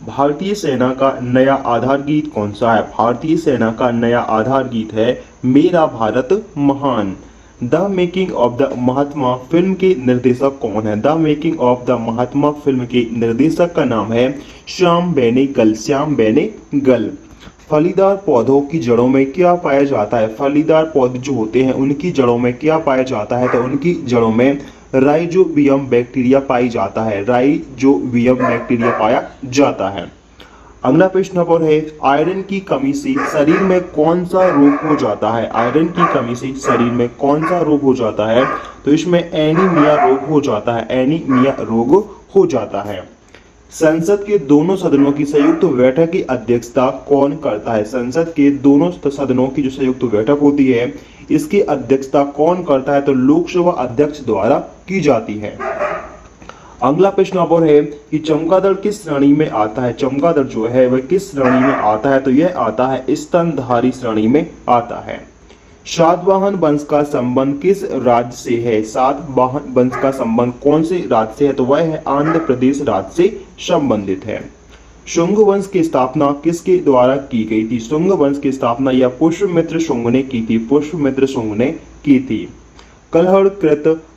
भारतीय सेना का नया आधार गीत कौन सा है? भारतीय सेना का नया आधार गीत है मेरा भारत महान। The making of the Mahatma film के निर्देशक कौन है? The making of the Mahatma film के निर्देशक का नाम है श्याम बेनेगल। श्याम बेनेगल। फलीदार पौधों की जड़ों में क्या पाया जाता है? फलीदार पौधे जो होते हैं उनकी जड़ों में क्या पाया जाता है? तो उनकी जड़ों में राइजोबियम बैक्टीरिया पाई जाता है। राइजोबियम बैक्टीरिया पाया जाता है। अगला प्रश्न पर है आयरन की कमी से शरीर में कौन सा रोग हो जाता है? आयरन की कमी से शरीर में कौन सा रोग हो जाता है? तो इसमें एनीमिया रोग हो जाता है। एनीमिया रोग हो जाता है। संसद के दोनों सदनों की संयुक्त बैठक की अध्यक्षता कौन करता है? संसद के दोनों सदनों की जो संयुक्त बैठक होती है इसकी अध्यक्षता कौन करता है? तो लोकसभा अध्यक्ष द्वारा की जाती है। अगला प्रश्न पर है कि चमगादड़ किस श्रेणी में आता है? चमगादड़ जो है वह किस श्रेणी में आता है? तो यह आता है स्तनधारी श्रेणी में आता है। सातवाहन वंश का संबंध किस राज्य से है? सातवाहन वंश का संबंध कौन से राज्य से है? तो वह है आंध्र प्रदेश राज्य से संबंधित है। शुंग वंश की स्थापना किसके द्वारा की गई थी? शुंग वंश की स्थापना यह पुष्यमित्र शुंग ने की थी। पुष्यमित्र शुंग ने की थी। कलहड़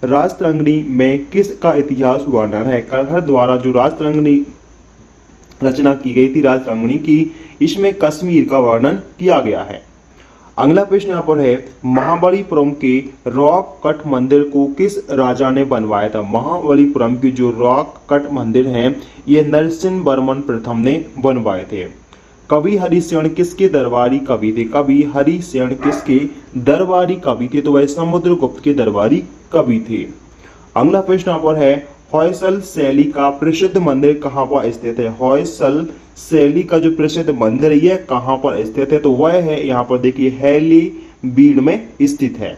राजतरंगिणी में किसका इतिहास वर्णन है? कलहड़ द्वारा जो राजतरंगिणी रचना की गई थी राजतरंगिणी की, इसमें कश्मीर का वर्णन किया गया है। अगला प्रश्न यहाँ पर है महाबलीपुरम के रॉक कट मंदिर को किस राजा ने बनवाया था? महाबलीपुरम की जो रॉक कट मंदिर हैं ये नरसिंह वर्मन प्रथम ने बनवाए थे। कवि हरिशरण किसके दरबारी कवि थे? कवि हरिशरण किसके दरबारी कवि थे? तो वह समुद्रगुप्त के दरबारी कवि थे। अगला प्रश्न यहाँ पर है होयसल शैली का प्रसिद्ध मंदिर कहाँ पर स्थित है? होयसल शैली का जो प्रसिद्ध मंदिर है यह कहाँ पर स्थित है? तो वह है यहाँ पर देखिए हैली बीड में स्थित है।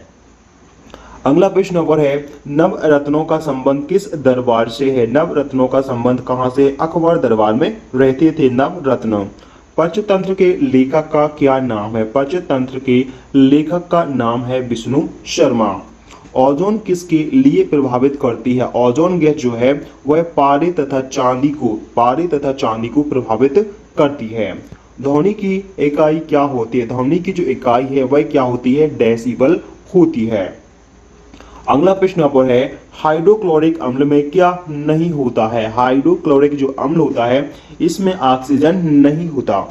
अगला प्रश्न नंबर है नवरत्नों का संबंध किस दरबार से है? नवरत्नों का संबंध कहाँ से? अकबर दरबार में रहते थे नवरत्न। पंचतंत्र के लेखक का क्या नाम है? पंचतंत्र के लेखक का नाम है विष्णु शर्मा। ओजोन किसके लिए प्रभावित करती है? ओजोन गैस जो है वह पारे तथा चांदी को प्रभावित करती है। ध्वनि की इकाई क्या होती है? ध्वनि की जो इकाई है वह क्या होती है? डेसिबल होती है। अगला प्रश्न पर है हाइड्रोक्लोरिक अम्ल में क्या नहीं होता है? हाइड्रोक्लोरिक जो अम्ल होता है इसमें ऑक्सीजन नहीं होता।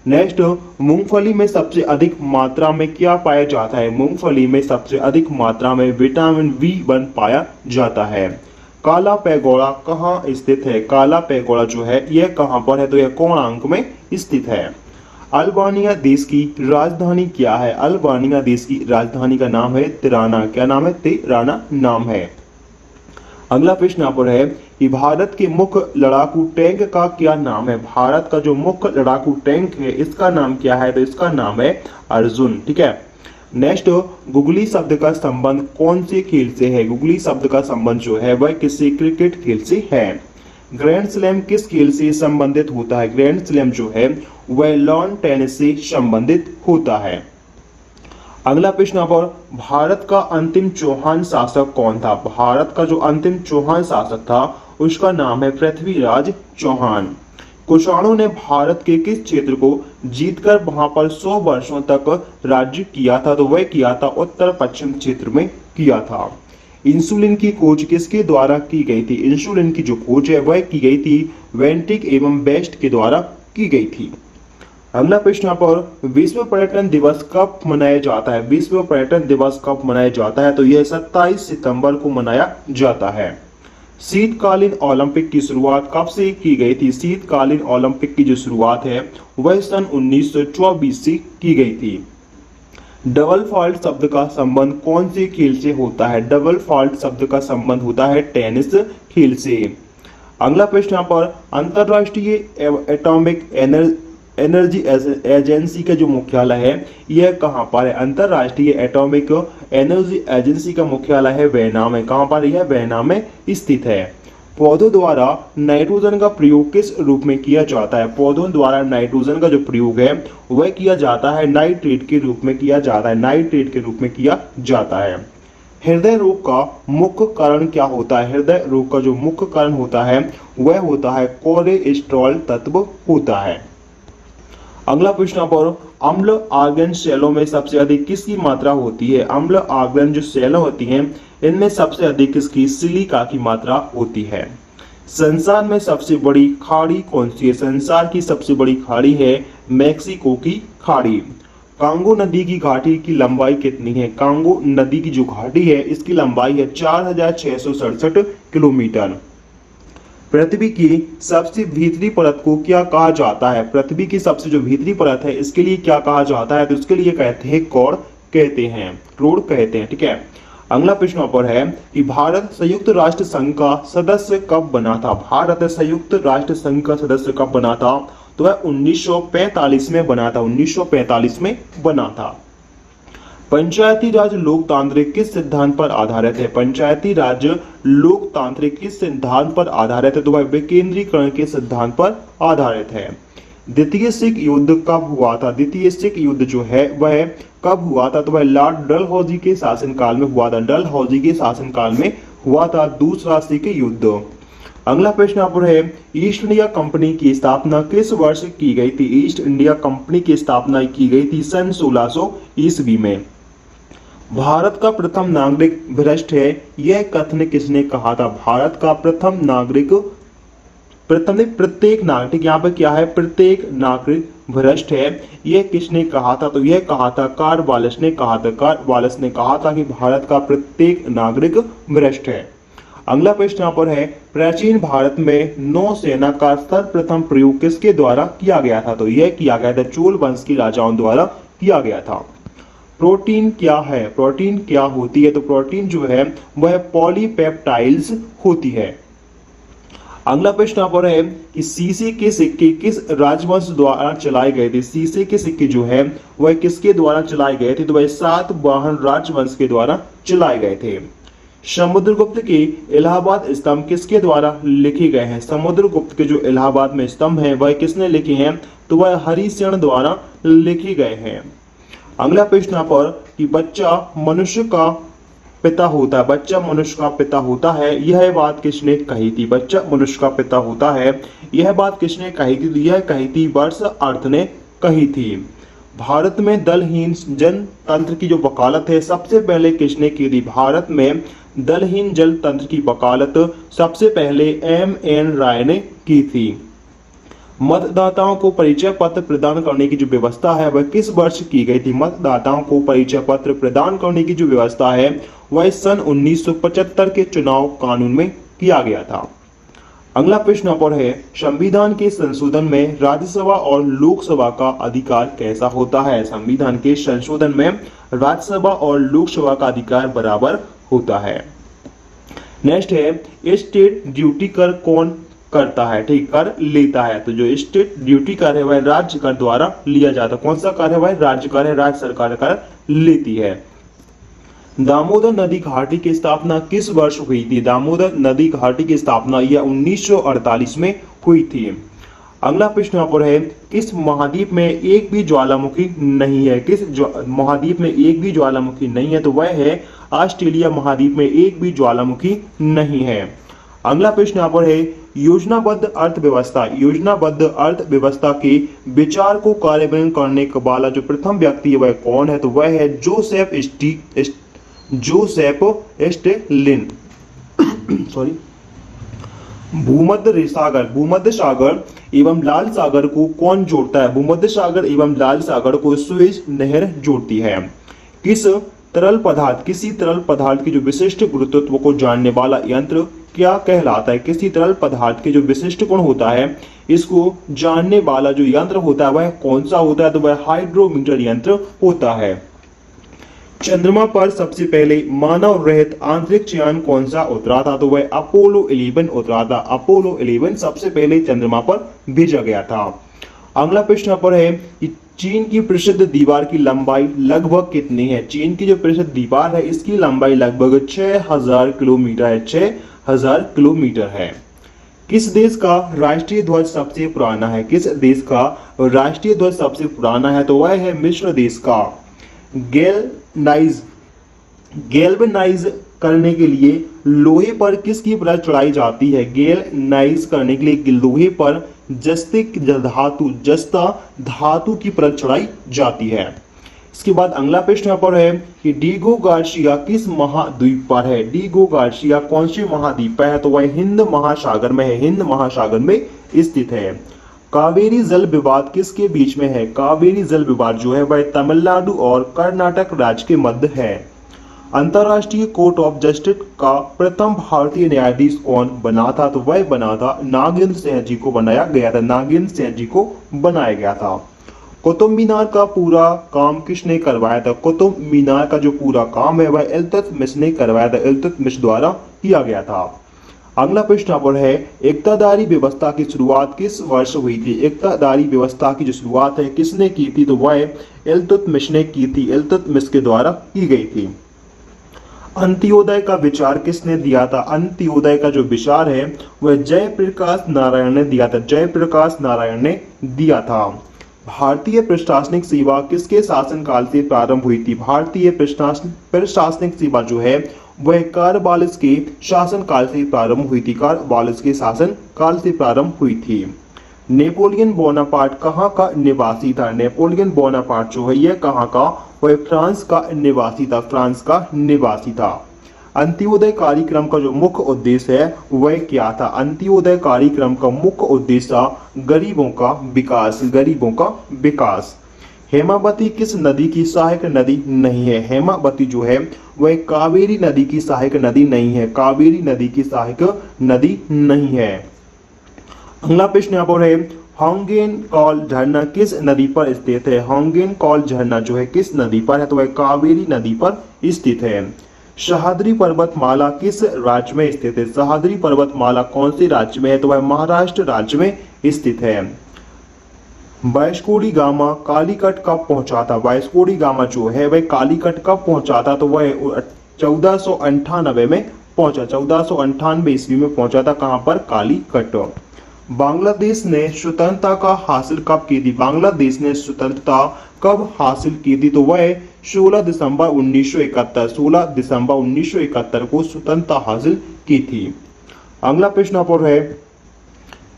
नेक्स्ट, मूंगफली में सबसे अधिक मात्रा में क्या पाया जाता है? मूंगफली में सबसे अधिक मात्रा में विटामिन B1 पाया जाता है। काला पैगोड़ा कहाँ स्थित है? काला पैगोड़ा जो है यह कहाँ पर है? तो यह कोणार्क में स्थित है। अल्बानिया देश की राजधानी क्या है? अल्बानिया देश की राजधानी का नाम है तिराना। क्या नाम है? तिराना नाम है। अगला प्रश्न यहाँ पर है कि भारत के मुख्य लड़ाकू टैंक का क्या नाम है? भारत का जो मुख्य लड़ाकू टैंक है इसका नाम क्या है? तो इसका नाम है अर्जुन। ठीक है। नेक्स्ट, गुगली शब्द का संबंध कौन से खेल से है? गुगली शब्द का संबंध जो है वह किसी क्रिकेट खेल से है। ग्रैंड स्लैम किस खेल से संबंधित होता है? ग्रैंड स्लैम जो है वह लॉन टेनिस से संबंधित होता है। अगला प्रश्न पर भारत का अंतिम चौहान शासक कौन था? भारत का जो अंतिम चौहान शासक था उसका नाम है पृथ्वीराज चौहान। कुषाणों ने भारत के किस क्षेत्र को जीतकर वहां पर 100 वर्षों तक राज्य किया था? तो वह किया था उत्तर पश्चिम क्षेत्र में किया था। इंसुलिन की खोज किसके द्वारा की गई थी? इंसुलिन की जो खोज है वह की गई थी वेंटिक एवं बेस्ट के द्वारा की गई थी। अगला प्रश्न पर विश्व पर्यटन दिवस कब मनाया जाता है? विश्व पर्यटन दिवस कब मनाया जाता है? तो यह 27 सितंबर को मनाया जाता है। शीतकालीन ओलंपिक की शुरुआत कब से की गई थी? शीतकालीन ओलंपिक की जो शुरुआत है वह सन 1924 से की गई थी। डबल फॉल्ट शब्द का संबंध कौन से खेल से होता है? डबल फॉल्ट शब्द का संबंध होता है टेनिस खेल से। अगला प्रश्न यहाँ पर अंतरराष्ट्रीय एटॉमिक एनर्जी एजेंसी का जो मुख्यालय है यह कहाँ पर है? अंतरराष्ट्रीय एटॉमिक एनर्जी एजेंसी का मुख्यालय है वियना में। कहाँ पर? यह वियना में स्थित है। पौधों द्वारा नाइट्रोजन का प्रयोग किस रूप में किया जाता है? पौधों द्वारा नाइट्रोजन का जो प्रयोग है वह किया जाता है नाइट्रेट के रूप में किया जाता है। नाइट्रेट के रूप में किया जाता है। हृदय रोग का मुख्य कारण क्या होता है? हृदय रोग का जो मुख्य कारण होता है वह होता है कोलेस्ट्रॉल तत्व होता है। अगला प्रश्न पर, अम्ल आर्गन सेलों में सबसे अधिक किसकी मात्रा होती है? अम्ल आर्गन जो सेल होती हैं इनमें सबसे अधिक किसकी? सिलिका की मात्रा होती है। संसार में सबसे बड़ी खाड़ी कौन सी है? संसार की सबसे बड़ी खाड़ी है मैक्सिको की खाड़ी। कांगो नदी की घाटी की लंबाई कितनी है? कांगो नदी की जो घाटी है इसकी लंबाई है 4667 किलोमीटर। पृथ्वी की सबसे भीतरी परत को क्या कहा जाता है? पृथ्वी की सबसे जो भीतरी परत है इसके लिए क्या कहा जाता है? तो इसके लिए कहते हैं कोर कहते हैं, क्रोड़ कहते हैं। ठीक है। अगला प्रश्न पर है कि भारत संयुक्त राष्ट्र संघ का सदस्य कब बना था? भारत संयुक्त राष्ट्र संघ का सदस्य कब बना था? तो वह 1945 में बना था। 1945 में बना था। पंचायती राज लोकतांत्रिक किस सिद्धांत पर आधारित है? पंचायती राज लोकतांत्रिक किस सिद्धांत पर आधारित है? तो वह विकेंद्रीकरण के सिद्धांत पर आधारित है। द्वितीय सिख युद्ध कब हुआ था? द्वितीय सिख युद्ध जो है वह कब हुआ था? तो वह लॉर्ड डलहौजी के शासनकाल में हुआ था। डलहौजी के शासनकाल में हुआ था दूसरा सिख युद्ध। अगला प्रश्न आप है, ईस्ट इंडिया कंपनी की स्थापना किस वर्ष की गई थी? ईस्ट इंडिया कंपनी की स्थापना की गई थी सन 1600 ईस्वी में। भारत का प्रथम नागरिक भ्रष्ट है, यह कथन किसने कहा था? भारत का प्रथम नागरिक, प्रत्येक नागरिक, यहाँ पे क्या है? प्रत्येक नागरिक भ्रष्ट है, यह किसने कहा था? तो यह कहा था कार्नवालिस ने कहा था। कार्नवालिस ने कहा था कि भारत का प्रत्येक नागरिक भ्रष्ट है। अगला प्रश्न यहाँ पर है, प्राचीन भारत में नौसेना का सर्वप्रथम प्रयोग किसके द्वारा किया गया था? तो यह किया गया था चोल वंश के राजाओं द्वारा किया गया था। प्रोटीन क्या है? प्रोटीन क्या होती है? तो प्रोटीन जो है वह पॉलीपेप्टाइड्स होती है। अगला प्रश्न यहाँ पर है कि सीसे के सिक्के किस राजवंश द्वारा चलाए गए थे? सीसे के सिक्के जो है वह किसके द्वारा चलाए गए थे? तो वह सातवाहन राजवंश के द्वारा चलाए गए थे। समुद्रगुप्त के इलाहाबाद स्तंभ किसके द्वारा लिखे गए हैं? समुद्रगुप्त के जो इलाहाबाद में स्तंभ हैं वह किसने लिखे हैं? तो वह हरिशरण द्वारा लिखे गए हैं। अगला प्रश्न यहाँ पर कि बच्चा मनुष्य का पिता होता है। बच्चा मनुष्य का पिता होता है, यह बात किसने कही थी? बच्चा मनुष्य का पिता होता है, यह बात किसने कही थी? तो यह कही थी वर्ड्सवर्थ ने कही थी। भारत में दलहीन जनतंत्र की जो वकालत है सबसे पहले किसने की थी? भारत में दलहीन जनतंत्र की वकालत सबसे पहले M.N. राय ने की थी। मतदाताओं को परिचय पत्र प्रदान करने की जो व्यवस्था है वह किस वर्ष की गई थी? मतदाताओं को परिचय पत्र प्रदान करने की जो व्यवस्था है वह सन 1975 के चुनाव कानून में किया गया था। अगला प्रश्न पर है, संविधान के संशोधन में राज्यसभा और लोकसभा का अधिकार कैसा होता है? संविधान के संशोधन में राज्यसभा और लोकसभा का अधिकार बराबर होता है। नेक्स्ट है, स्टेट ड्यूटी कर कौन करता है? ठीक, कर लेता है। तो जो स्टेट ड्यूटी कर है वह राज्य कर द्वारा लिया जाता है। कौन सा कर है? वह राज्य कर है, राज्य सरकार कर लेती है। दामोदर नदी घाटी की स्थापना किस वर्ष हुई थी? दामोदर नदी घाटी की स्थापना यह 1948 में हुई थी। अगला प्रश्न यहाँ पर है, किस महाद्वीप में एक भी ज्वालामुखी नहीं है? किस महाद्वीप में एक भी ज्वालामुखी नहीं है? तो वह है ऑस्ट्रेलिया महाद्वीप में एक भी ज्वालामुखी नहीं है। अगला प्रश्न यहाँ पर है, योजनाबद्ध अर्थव्यवस्था, योजनाबद्ध अर्थव्यवस्था के विचार को कार्यान्वयन करने वाला जो प्रथम व्यक्ति है वह कौन है? तो वह है जोसेफ स्टेलिन। सॉरी। भूमध्य सागर एवं लाल सागर को कौन जोड़ता है? भूमध्य सागर एवं लाल सागर को सुएज नहर जोड़ती है। किसी तरल पदार्थ की जो विशिष्ट गुरुत्व को जानने वाला यंत्र क्या कहलाता है? किसी तरल पदार्थ के जो विशिष्ट गुण होता है इसको जानने वाला जो यंत्र होता है वह कौन सा होता है? तो वह हाइड्रोमीटर यंत्र होता है। चंद्रमा पर सबसे पहले मानव रहित अंतरिक्ष यान कौन सा उतरा था? तो वह अपोलो 11 उतरा था। अपोलो 11 सबसे पहले चंद्रमा पर भेजा गया था। अगला प्रश्न पर है कि चीन की प्रसिद्ध दीवार की लंबाई लगभग कितनी है? चीन की जो प्रसिद्ध दीवार है इसकी लंबाई लगभग 6000 किलोमीटर है। 6000 किलोमीटर है। किस देश का राष्ट्रीय ध्वज सबसे पुराना है? किस देश का राष्ट्रीय ध्वज सबसे पुराना है? तो वह है मिस्र देश का। गैलनाइज गैल्वेनाइज करने के लिए लोहे पर किसकी परत चढ़ाई जाती है? गैल्वेनाइज करने के लिए लोहे पर जस्ता धातु की परत चढ़ाई जाती है। इसके बाद अगला प्रश्न यहाँ पर है कि डीगो गार्सिया किस महाद्वीप पर है? डीगो गार्सिया कौन से महाद्वीप पर है? तो वह हिंद महासागर में है, हिंद महासागर में स्थित है। कावेरी जल विवाद किसके बीच में है? कावेरी जल विवाद जो है वह तमिलनाडु और कर्नाटक राज्य के मध्य है। अंतर्राष्ट्रीय कोर्ट ऑफ जस्टिस का प्रथम भारतीय न्यायाधीश कौन बना था? तो वह बना था नागेंद्र सिंह जी को बनाया गया था, नागेंद्र सिंह जी को बनाया गया था। कुतुब मीनार का पूरा काम किसने करवाया था? कुतुब मीनार का जो पूरा काम है वह इल्तुतमिश ने करवाया था, इल्तुतमिश द्वारा किया गया था। अगला प्रश्न यहाँ पर है एकतादारी व्यवस्था की शुरुआत किस वर्ष हुई थी? एकतादारी व्यवस्था की जो शुरुआत है किसने की थी? तो वह इल्तुतमिश ने की थी, इल्तुतमिश के द्वारा की गई थी। अंत्योदय का विचार किसने दिया था? अंत्योदय का जो विचार है वह जयप्रकाश नारायण ने दिया था, जयप्रकाश नारायण ने दिया था। भारतीय प्रशासनिक सेवा किसके शासनकाल से प्रारंभ हुई थी? भारतीय प्रशासनिक सेवा जो है वह कार्नवालिस के शासनकाल से प्रारंभ हुई थी, कार्नवालिस के शासनकाल से प्रारंभ हुई थी। नेपोलियन बोनापार्ट कहाँ का निवासी था? नेपोलियन बोनापार्ट जो है यह कहाँ का? वह फ्रांस का निवासी था, फ्रांस का निवासी था। अंत्योदय कार्यक्रम का जो मुख्य उद्देश्य है वह क्या था? अंत्योदय कार्यक्रम का मुख्य उद्देश्य था गरीबों का विकास, गरीबों का विकास। हेमावती किस नदी की सहायक नदी नहीं है? हेमावती जो है वह कावेरी नदी की सहायक नदी नहीं है, कावेरी नदी की सहायक नदी नहीं है। अगला प्रश्न यहाँ पर है होंगेन कॉल झरना किस नदी पर स्थित है? होंगेन कॉल झरना जो है किस नदी पर है? तो वह कावेरी नदी पर स्थित है। सह्याद्री पर्वतमाला किस राज्य में स्थित है? सह्याद्री पर्वतमाला कौन से राज्य में है? तो वह महाराष्ट्र राज्य में स्थित है। वास्को डी गामा कालीकट कब पहुंचा था? वास्को डी गामा जो है वह कालीकट कब पहुंचा था? तो वह 1498 में पहुंचा, 1498 ईस्वी में पहुंचा था। कहां पर? कालीकट। बांग्लादेश ने स्वतंत्रता का हासिल कब की थी? बांग्लादेश ने स्वतंत्रता कब हासिल की थी? तो वह 16 दिसंबर 1971, 16 दिसंबर 1971 को स्वतंत्रता हासिल की थी। अगला प्रश्न पर है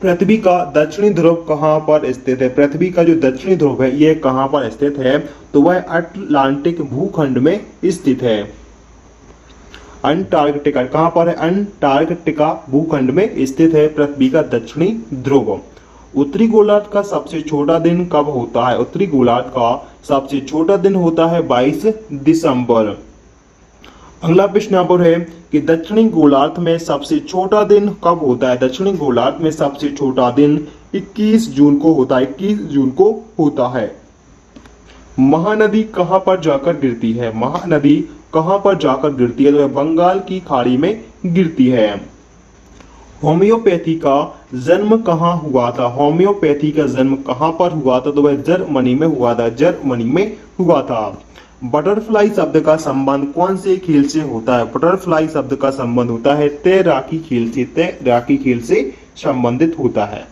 पृथ्वी का दक्षिणी ध्रुव कहां पर स्थित है? पृथ्वी का जो दक्षिणी ध्रुव है यह कहां पर स्थित है? तो वह अटलांटिक भूखंड में स्थित है। अंटार्कटिका कहां पर है? अंटार्कटिका भूखंड में स्थित है पृथ्वी का दक्षिणी ध्रुव। उत्तरी गोलार्ध का सबसे छोटा दिन कब होता है? उत्तरी गोलार्ध का सबसे छोटा दिन होता है 22 दिसंबर। अगला प्रश्न यहाँ पर है कि दक्षिणी गोलार्ध में सबसे छोटा दिन कब होता है? दक्षिणी गोलार्ध में सबसे छोटा दिन 21 जून को होता है, 21 जून को होता है। महानदी कहां पर जाकर गिरती है? महानदी कहां पर जाकर गिरती है? तो वह बंगाल की खाड़ी में गिरती है। होम्योपैथी का जन्म कहां हुआ था? होम्योपैथी का जन्म कहां पर हुआ था? तो वह जर्मनी में हुआ था, जर्मनी में हुआ था। बटरफ्लाई शब्द का संबंध कौन से खेल से होता है? बटरफ्लाई शब्द का संबंध होता है तैराकी खेल से, तैराकी खेल से संबंधित होता है।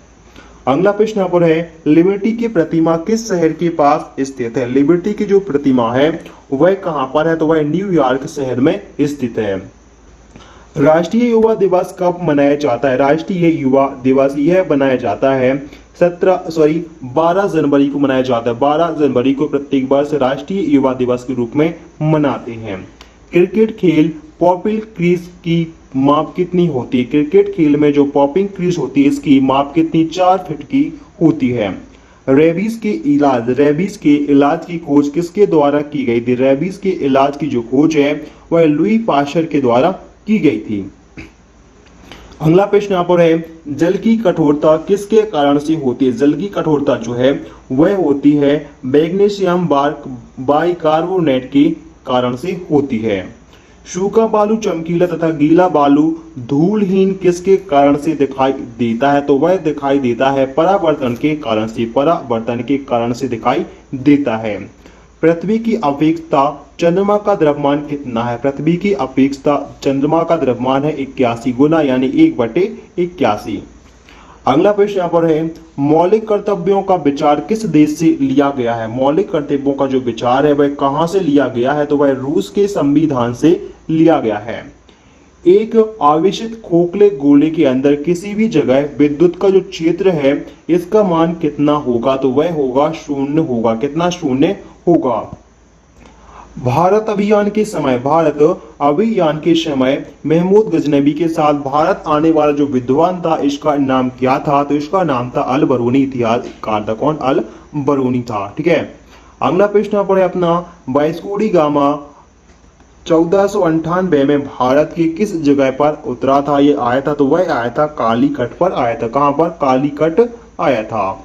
अगला प्रश्न यहाँ पर है लिबर्टी की प्रतिमा किस शहर के पास स्थित है? लिबर्टी की जो प्रतिमा है वह कहां पर है? तो वह न्यूयॉर्क शहर में स्थित है। राष्ट्रीय युवा दिवस कब मनाया जाता है? राष्ट्रीय युवा दिवस यह मनाया जाता है 12 जनवरी को मनाया जाता है। 12 जनवरी को प्रत्येक वर्ष राष्ट्रीय युवा दिवस के रूप में मनाते हैं। क्रिकेट खेल पॉपिंग क्रीज की माप कितनी होती है? क्रिकेट खेल में जो पॉपिंग क्रीज होती है इसकी माप कितनी? 4 फीट की होती है। रेबीज के इलाज की खोज किसके द्वारा की गई थी? रेबीज के इलाज की जो खोज है वह लुई पाश्चर के द्वारा की गई थी। अगला प्रश्न यहाँ पर है जल की कठोरता किसके कारण से होती है? जल की कठोरता जो है वह होती है मैग्नीशियम बाइकार्बोनेट के कारण से होती है। सूखा बालू चमकीला तथा गीला बालू धूलहीन किसके कारण से दिखाई देता है? तो वह दिखाई देता है परावर्तन के कारण से, परावर्तन के कारण से दिखाई देता है। पृथ्वी की अपेक्षता चंद्रमा का द्रव्यमान कितना है? पृथ्वी की अपेक्षता चंद्रमा का द्रव्यमान है 81 गुना, यानी 1/81। अगला प्रश्न यहाँ पर है, मौलिक कर्तव्यों का विचार किस देश से लिया गया है? मौलिक कर्तव्यों का जो विचार है वह कहाँ से लिया गया है? तो वह रूस के संविधान से लिया गया है। एक आवेशित खोखले गोले के अंदर किसी भी जगह विद्युत का जो क्षेत्र है इसका मान कितना होगा? तो वह होगा 0 होगा। कितना? 0 होगा। भारत अभियान के समय महमूद गजनबी के साथ भारत आने वाला जो विद्वान था इसका नाम क्या था? तो इसका नाम था अल बरूनी। इतिहासकार था कौन? अल बरूनी था। ठीक है। अगला प्रश्न पर है अपना, वास्को डी गामा 1498 में भारत के किस जगह पर उतरा था? ये आया था, तो वह आया था कालीकट पर आया था। कहां पर? कालीकट आया था।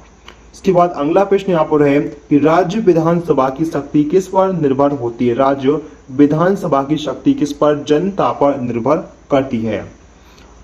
इसके बाद अगला प्रश्न यहाँ पर है कि राज्य विधानसभा की शक्ति किस पर निर्भर होती है? राज्य विधानसभा की शक्ति किस पर? जनता पर निर्भर करती है।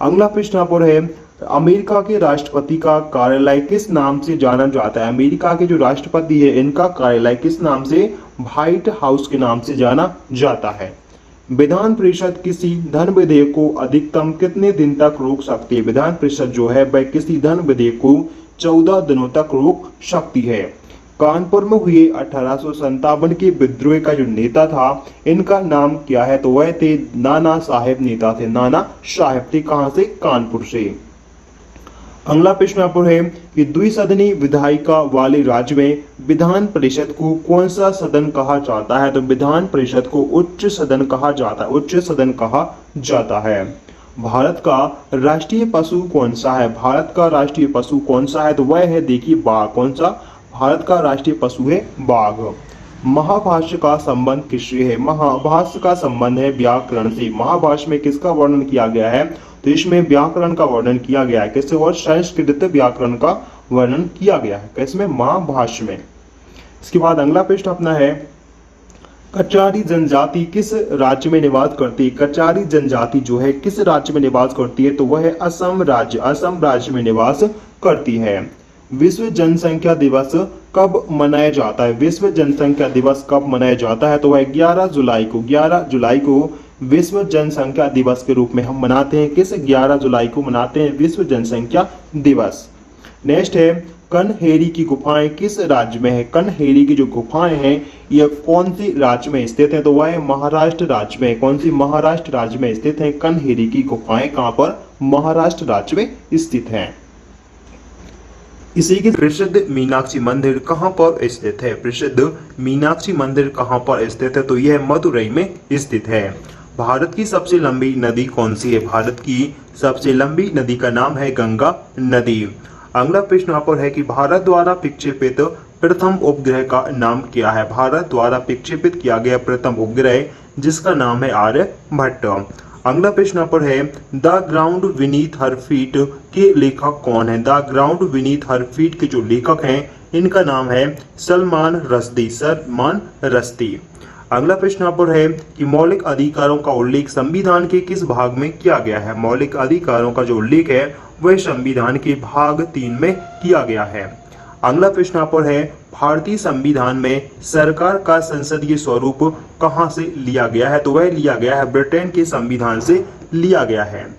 अगला प्रश्न यहाँ पर है, अमेरिका के राष्ट्रपति का कार्यालय किस नाम से जाना जाता है? अमेरिका के जो राष्ट्रपति है इनका कार्यालय किस नाम से? व्हाइट हाउस के नाम से जाना जाता है। विधान परिषद किसी धन विधेयक को अधिकतम कितने दिन तक रोक सकती है? विधान परिषद जो है वह किसी धन विधेयक को 14 दिनों तक रोक सकती है। कानपुर में हुए 1857 के विद्रोह का जो नेता था इनका नाम क्या है? तो वह थे नाना साहेब नेता थे। नाना साहेब थे। कहां से? कानपुर से। अगला प्रश्न यहाँ पर है कि द्विसदनी विधायिका वाले राज्य में विधान परिषद को कौन सा सदन कहा जाता है? तो विधान परिषद को उच्च सदन कहा जाता है। उच्च सदन कहा जाता है। भारत का राष्ट्रीय पशु कौन सा है? भारत का राष्ट्रीय पशु कौन सा है? तो वह है, देखिए, बाघ। कौन सा? भारत का राष्ट्रीय पशु है बाघ। महाभाष्य का संबंध किससे है? महाभाष्य का संबंध है व्याकरण से। महाभाष्य में किसका वर्णन किया गया है? तो इसमें व्याकरण का वर्णन किया गया है। किससे? और संस्कृत व्याकरण का वर्णन किया गया है। किसमें? महाभाष्य में। इसके बाद अगला प्रश्न अपना है, कचारी जनजाति किस राज्य में निवास करती है? कचारी जनजाति जो है किस राज्य में निवास करती है? तो वह है असम राज्य। असम राज्य में निवास करती है। विश्व जनसंख्या दिवस कब मनाया जाता है? विश्व जनसंख्या दिवस कब मनाया जाता है? तो वह 11 जुलाई को। 11 जुलाई को विश्व जनसंख्या दिवस के रूप में हम मनाते हैं। किस? 11 जुलाई को मनाते हैं विश्व जनसंख्या दिवस। नेक्स्ट है, कनहेरी की गुफाएं किस राज्य में है? कनहेरी की जो गुफाएं हैं ये कौन सी राज्य में स्थित है? तो वह महाराष्ट्र राज्य में। कौन सी? महाराष्ट्र राज्य में स्थित है कनहेरी की गुफाएं। कहां पर? महाराष्ट्र राज्य में स्थित है। इसी के प्रसिद्ध मीनाक्षी मंदिर कहां पर स्थित है? प्रसिद्ध मीनाक्षी मंदिर कहां पर स्थित है? तो यह मदुरई में स्थित है। भारत की सबसे लंबी नदी कौन सी है? भारत की सबसे लंबी नदी का नाम है गंगा नदी। अगला प्रश्न यहाँ पर है कि भारत द्वारा विक्षेपित प्रथम उपग्रह का नाम क्या है? भारत द्वारा विक्षेपित किया गया प्रथम उपग्रह जिसका नाम है आर्यभट्ट। अगला प्रश्न यहाँ पर है, the ground beneath her feet के लेखक कौन है? The ground beneath her feet के जो लेखक हैं इनका नाम है सलमान रश्दी। सलमान रश्दी। अगला प्रश्न यहाँ पर है कि मौलिक अधिकारों का उल्लेख संविधान के किस भाग में किया गया है? मौलिक अधिकारों का जो उल्लेख है वह संविधान के भाग 3 में किया गया है। अगला प्रश्न यहाँ पर है, भारतीय संविधान में सरकार का संसदीय स्वरूप कहां से लिया गया है? तो वह लिया गया है ब्रिटेन के संविधान से लिया गया है।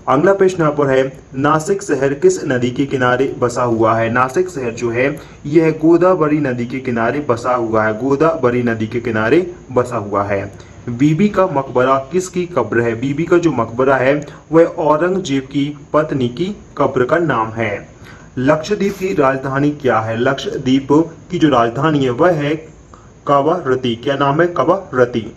अगला प्रश्न यहाँ पर है, नासिक शहर किस नदी के किनारे बसा हुआ है? नासिक शहर जो है यह गोदावरी नदी के किनारे बसा हुआ है। गोदावरी नदी के किनारे बसा हुआ है। बीबी का मकबरा किसकी कब्र है? बीबी का जो मकबरा है वह औरंगजेब की पत्नी की कब्र का नाम है। लक्षद्वीप की राजधानी क्या है? लक्षद्वीप की जो राजधानी है वह है कवरत्ती। क्या नाम है? कवरत्ती।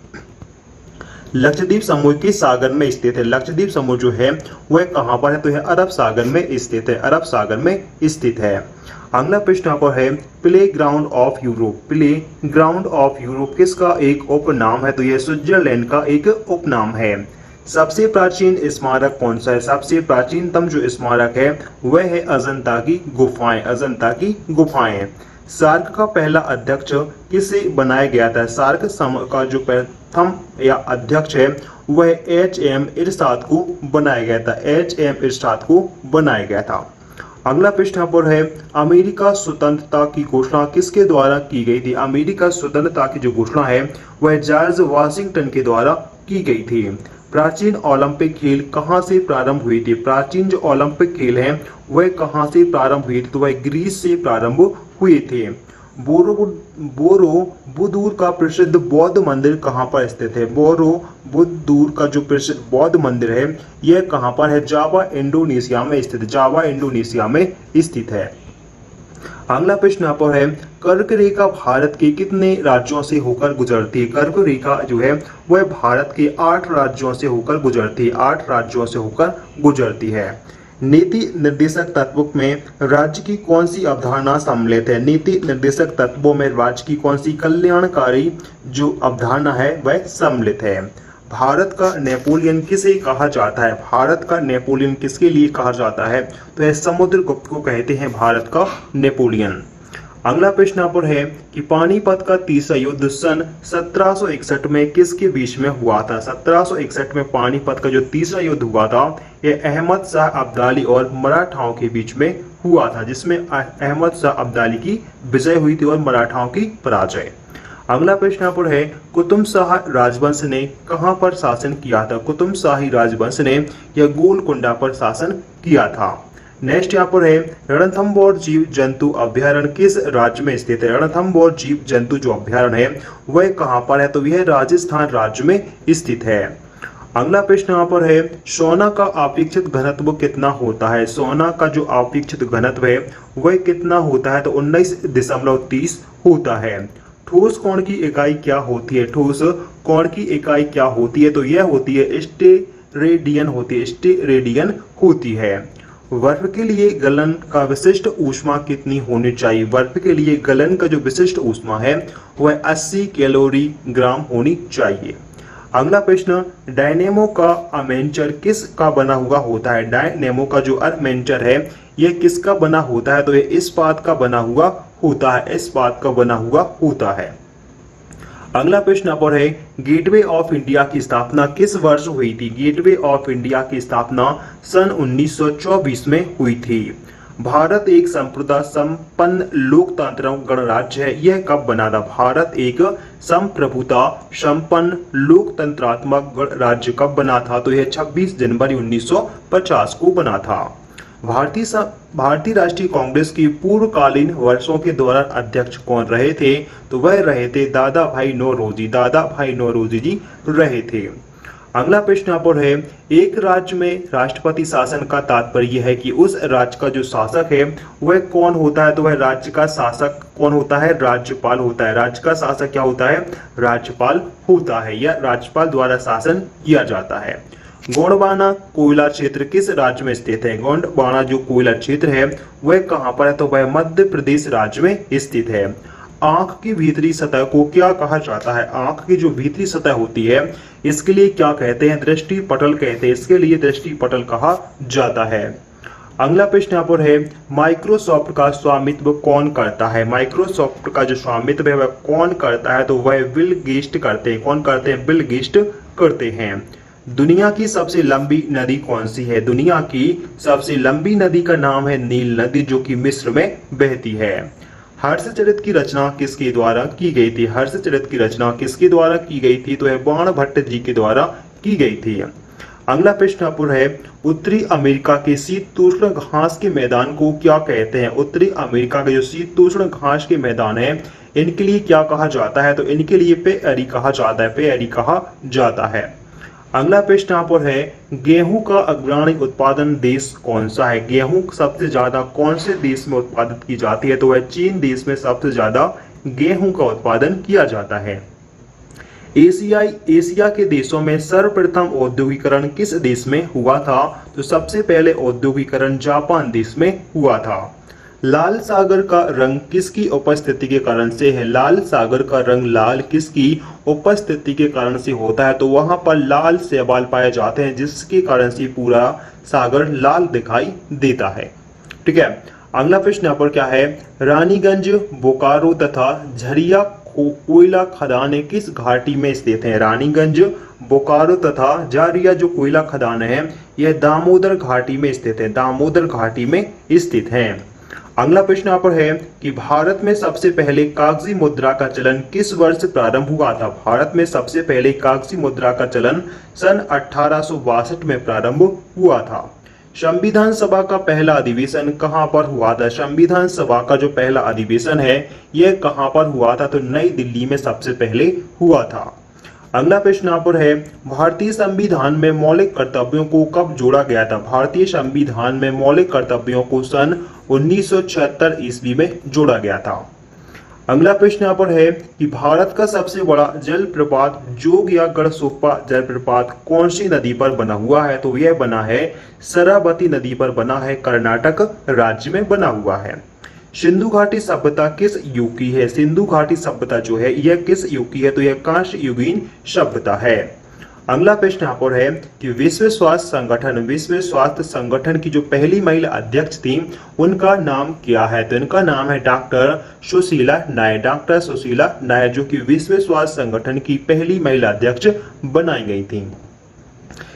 लक्षद्वीप समूह किस सागर में स्थित है? लक्षद्वीप समूह जो है वह कहां पर है? तो यह अरब सागर में स्थित है। अरब सागर में स्थित है। अगला प्रश्न यहाँ पर है, play ground of Europe. Play ground of Europe किसका एक उपनाम है? तो यह स्विट्जरलैंड का एक उपनाम है। सबसे प्राचीन स्मारक कौन सा है? सबसे प्राचीनतम जो स्मारक है वह है अजंता की गुफाएं। अजंता की गुफाएं। सार्क का पहला अध्यक्ष किसे बनाया गया था? सार्क का जो प्रथम या अध्यक्ष है वह H.M. इरशाद को बनाया गया था। H.M. इरशाद को बनाया गया था। अगला प्रश्न यहाँ पर है, अमेरिका स्वतंत्रता की घोषणा किसके द्वारा की गई थी? अमेरिका स्वतंत्रता की जो घोषणा है वह जॉर्ज वाशिंगटन के द्वारा की गई थी। प्राचीन ओलंपिक खेल कहाँ से प्रारंभ हुए थे? प्राचीन जो ओलंपिक खेल हैं वह कहाँ से प्रारंभ हुए थे? तो वह ग्रीस से प्रारंभ हुए थे। बोरोबुदूर का प्रसिद्ध बौद्ध मंदिर कहाँ पर स्थित है? बोरोबुदूर का जो प्रसिद्ध बौद्ध मंदिर है यह कहाँ पर है? जावा इंडोनेशिया में स्थित है। जावा इंडोनेशिया में स्थित है। अगला प्रश्न यहाँ पर है, कर्क रेखा भारत के कितने राज्यों से होकर गुजरती है? कर्क रेखा जो है वह भारत के 8 राज्यों से होकर गुजरती है। 8 राज्यों से होकर गुजरती है। नीति निर्देशक तत्वों में राज्य की कौन सी अवधारणा सम्मिलित है? नीति निर्देशक तत्वों में राज्य की कौन सी कल्याणकारी जो अवधारणा है वह सम्मिलित है? भारत का नेपोलियन किसे कहा जाता है? भारत का नेपोलियन किसके लिए कहा जाता है? तो यह समुद्रगुप्त को कहते हैं भारत का नेपोलियन। अगला प्रश्न यहाँ पर है कि पानीपत का तीसरा युद्ध सन 1761 में किसके बीच में हुआ था? 1761 में पानीपत का जो तीसरा युद्ध हुआ था यह अहमद शाह अब्दाली और मराठाओं के बीच में हुआ था, जिसमें अहमद शाह अब्दाली की विजय हुई थी और मराठाओं की पराजय। अगला प्रश्न यहाँ पर है, कुतुब शाह राजवंश ने कहां पर शासन किया था? कुतुब शाही राजवंश ने यह गोलकुंडा पर शासन किया था। नेक्स्ट यहाँ पर है, रणथंभौर जीव जंतु अभ्यारण्य किस राज्य में स्थित है? रणथंभौर जीव जंतु जो अभ्यारण्य है वह कहां पर है? तो यह राजस्थान राज्य में स्थित है। अगला प्रश्न यहाँ पर है, सोना का अपेक्षित घनत्व कितना होता है? सोना का जो अपेक्षित घनत्व है वह कितना होता है? तो 19.30 होता है। ठोस कोण की इकाई क्या होती है? ठोस कोण की इकाई क्या होती है? तो यह होती है स्टेरेडियन होती है। बर्फ के लिए गलन का विशिष्ट ऊष्मा कितनी होनी चाहिए? बर्फ के लिए गलन का जो विशिष्ट ऊष्मा है वह 80 कैलोरी ग्राम होनी चाहिए। अगला प्रश्न, डायनेमो का आर्मेचर किस का बना हुआ होता है? डायनेमो का जो आर्मेचर है यह किसका बना होता है? तो यह इस्पात का बना हुआ होता है। इस्पात का बना हुआ होता है। अगला प्रश्न यहाँ पर है, गेटवे ऑफ इंडिया की स्थापना किस वर्ष हुई थी? गेटवे ऑफ इंडिया की स्थापना सन 1924 में हुई थी। भारत एक संप्रभुता संपन्न लोकतांत्रिक गणराज्य है, यह कब बना था? भारत एक संप्रभुता संपन्न लोकतंत्रात्मक गणराज्य कब बना था? तो यह 26 जनवरी 1950 को बना था। भारतीय राष्ट्रीय कांग्रेस की पूर्वकालीन वर्षों के दौरान अध्यक्ष कौन रहे थे? तो वह रहे थे दादा भाई नौरोजी जी रहे थे। अगला प्रश्न यहाँ पर है, एक राज्य में राष्ट्रपति शासन का तात्पर्य है कि उस राज्य का जो शासक है वह कौन होता है? तो वह राज्य का शासक कौन होता है? राज्यपाल होता है। राज्य का शासक क्या होता है? राज्यपाल होता है, या राज्यपाल द्वारा शासन किया जाता है। गोंडवाना कोयला क्षेत्र किस राज्य में स्थित है? गोंडवाना जो कोयला क्षेत्र है वह कहां पर है? तो वह मध्य प्रदेश राज्य में स्थित है। आंख की भीतरी सतह को क्या कहा जाता है? आंख की जो भीतरी सतह होती है इसके लिए क्या कहते हैं? दृष्टि पटल कहते हैं। इसके लिए दृष्टि पटल कहा जाता है। अगला प्रश्न यहाँ पर है, माइक्रोसॉफ्ट का स्वामित्व कौन करता है? माइक्रोसॉफ्ट का जो स्वामित्व है वह कौन करता है? तो वह बिल गेट्स करते हैं। कौन करते हैं? बिल गेट्स करते हैं। दुनिया की सबसे लंबी नदी कौन सी है? दुनिया की सबसे लंबी नदी का नाम है नील नदी, जो कि मिस्र में बहती है। हर्षचरित की रचना किसके द्वारा की गई थी? हर्षचरित की रचना किसके द्वारा की गई थी? तो यह बाणभट्ट जी के द्वारा की गई थी। अगला प्रश्न पर है, उत्तरी अमेरिका के शीतोष्ण घास के मैदान को क्या कहते हैं? उत्तरी अमेरिका के जो शीतोष्ण घास के मैदान है इनके लिए क्या कहा जाता है? तो इनके लिए पेयरी कहा जाता है। पेयरी कहा जाता है। अगला प्रश्न यहाँ पर है, गेहूं का अग्रणी उत्पादन देश कौन सा है? गेहूं सबसे ज्यादा कौन से देश में उत्पादित की जाती है? तो वह चीन देश में सबसे ज्यादा गेहूं का उत्पादन किया जाता है। एशिया के देशों में सर्वप्रथम औद्योगिकरण किस देश में हुआ था? तो सबसे पहले औद्योगिकरण जापान देश में हुआ था। लाल सागर का रंग किसकी उपस्थिति के कारण से है? लाल सागर का रंग लाल किसकी उपस्थिति के कारण से होता है? तो वहां पर लाल शैवाल पाए जाते हैं, जिसके कारण से पूरा सागर लाल दिखाई देता है। ठीक है। अगला प्रश्न यहाँ पर क्या है, रानीगंज, बोकारो तथा झरिया कोयला खदानें किस घाटी में स्थित हैं? रानीगंज, बोकारो तथा झरिया जो कोयला खदान है यह दामोदर घाटी में स्थित है। दामोदर घाटी में स्थित है। अगला प्रश्न यहाँ पर है कि भारत में सबसे पहले कागजी मुद्रा का चलन किस वर्ष प्रारंभ हुआ था। भारत में सबसे पहले कागजी मुद्रा का चलन सन 1862 में प्रारंभ हुआ था। संविधान सभा का पहला अधिवेशन कहां पर हुआ था। संविधान सभा का जो पहला अधिवेशन है यह कहां पर हुआ था, तो नई दिल्ली में सबसे पहले हुआ था। अगला प्रश्न यहाँ पर है भारतीय संविधान में मौलिक कर्तव्यों को कब जोड़ा गया था। भारतीय संविधान में मौलिक कर्तव्यों को सन 1976 ईस्वी में जोड़ा गया था। अगला प्रश्न यहाँ पर है कि भारत का सबसे बड़ा जलप्रपात जोग या गढ़सोप्पा जलप्रपात कौन सी नदी पर बना हुआ है, तो यह बना है शरावती नदी पर बना है, कर्नाटक राज्य में बना हुआ है। सिंधु घाटी सभ्यता किस युग की है। सिंधु घाटी सभ्यता जो है यह किस युग की है, तो यह कांस्य युगीन सभ्यता है। अगला प्रश्न यहाँ पर है कि विश्व स्वास्थ्य संगठन की जो पहली महिला अध्यक्ष थी उनका नाम क्या है, तो इनका नाम है डॉक्टर सुशीला नायर। डॉक्टर सुशीला नायर जो कि विश्व स्वास्थ्य संगठन की पहली महिला अध्यक्ष बनाई गई थी।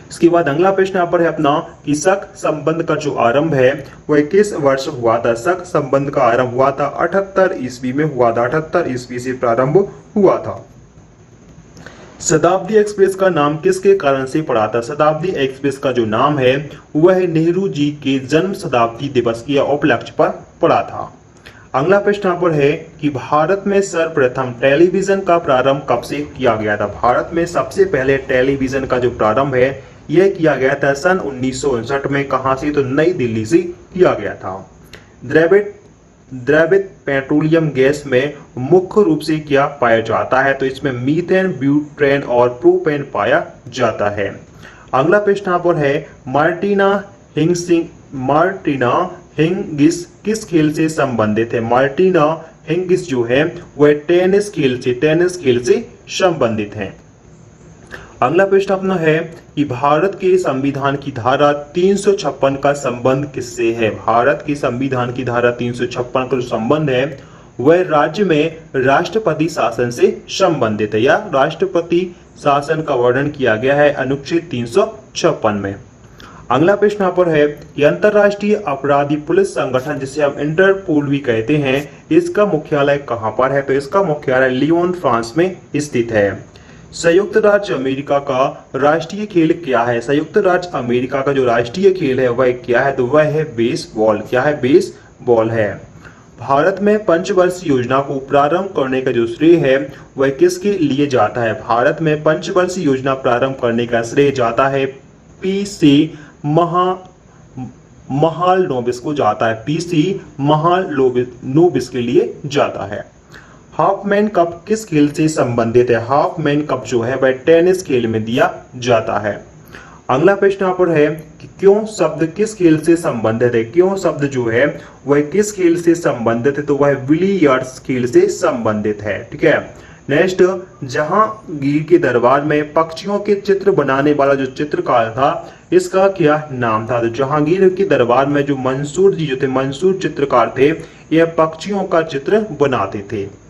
इसके बाद अगला प्रश्न यहाँ पर है अपना कि शक संबंध का जो आरंभ है वह किस वर्ष हुआ था। शक संबंध का आरंभ हुआ था 78 ईस्वी में हुआ था। 78 ईस्वी से प्रारंभ हुआ था। शताब्दी एक्सप्रेस का नाम किसके कारण से पड़ा था। शताब्दी एक्सप्रेस का जो नाम है वह नेहरू जी के जन्म शताब्दी दिवस के उपलक्ष्य पर पड़ा था। अगला प्रश्न यहाँ पर है कि भारत में सर्वप्रथम टेलीविजन का प्रारंभ कब से किया गया था। भारत में सबसे पहले टेलीविजन का जो प्रारंभ है यह किया गया था सन 1959 में। कहां से, तो नई दिल्ली से किया गया था। द्रवित पेट्रोलियम गैस में मुख्य रूप से क्या पाया जाता है, तो इसमें मीथेन, ब्यूटेन और प्रोपेन पाया जाता है। अगला प्रश्न यहाँ पर है मार्टिना हिंगिस किस खेल से संबंधित है। मार्टिना हिंगिस जो है वह टेनिस खेल से संबंधित है। अगला प्रश्न अपना है कि भारत के संविधान की धारा 356 का संबंध किससे है। भारत के संविधान की धारा 356 का जो संबंध है वह राज्य में राष्ट्रपति शासन से संबंधित है, या राष्ट्रपति शासन का वर्णन किया गया है अनुच्छेद 356 में। अगला प्रश्न यहाँ पर है कि अंतरराष्ट्रीय अपराधी पुलिस संगठन जिसे हम इंटरपोल भी कहते हैं इसका मुख्यालय कहाँ पर है, तो इसका मुख्यालय लियोन फ्रांस में स्थित है। संयुक्त राज्य अमेरिका का राष्ट्रीय खेल क्या है। संयुक्त राज्य अमेरिका का जो राष्ट्रीय खेल है वह क्या है, तो वह है बेसबॉल। क्या है, बेसबॉल है। भारत में पंचवर्षीय योजना को प्रारंभ करने का जो श्रेय है वह किसके लिए जाता है। भारत में पंचवर्षीय योजना प्रारंभ करने का श्रेय जाता है पीसी महालनोबिस को जाता है। पीसी महालनोबिस के लिए जाता है। हाफमैन कप किस खेल से संबंधित है। हाफमैन कप जो है वह टेनिस खेल में दिया जाता है। अगला प्रश्न यहाँ पर है कि क्यों शब्द किस खेल से संबंधित है। क्यों शब्द जो है वह किस खेल से संबंधित है, तो वह बिलियर्ड्स खेल से संबंधित है। ठीक है। नेक्स्ट, जहांगीर के दरबार में पक्षियों के चित्र बनाने वाला जो चित्रकार था इसका क्या नाम था। तो जहांगीर के दरबार में जो मंसूर जी जो थे, मंसूर चित्रकार थे, यह पक्षियों का चित्र बनाते थे।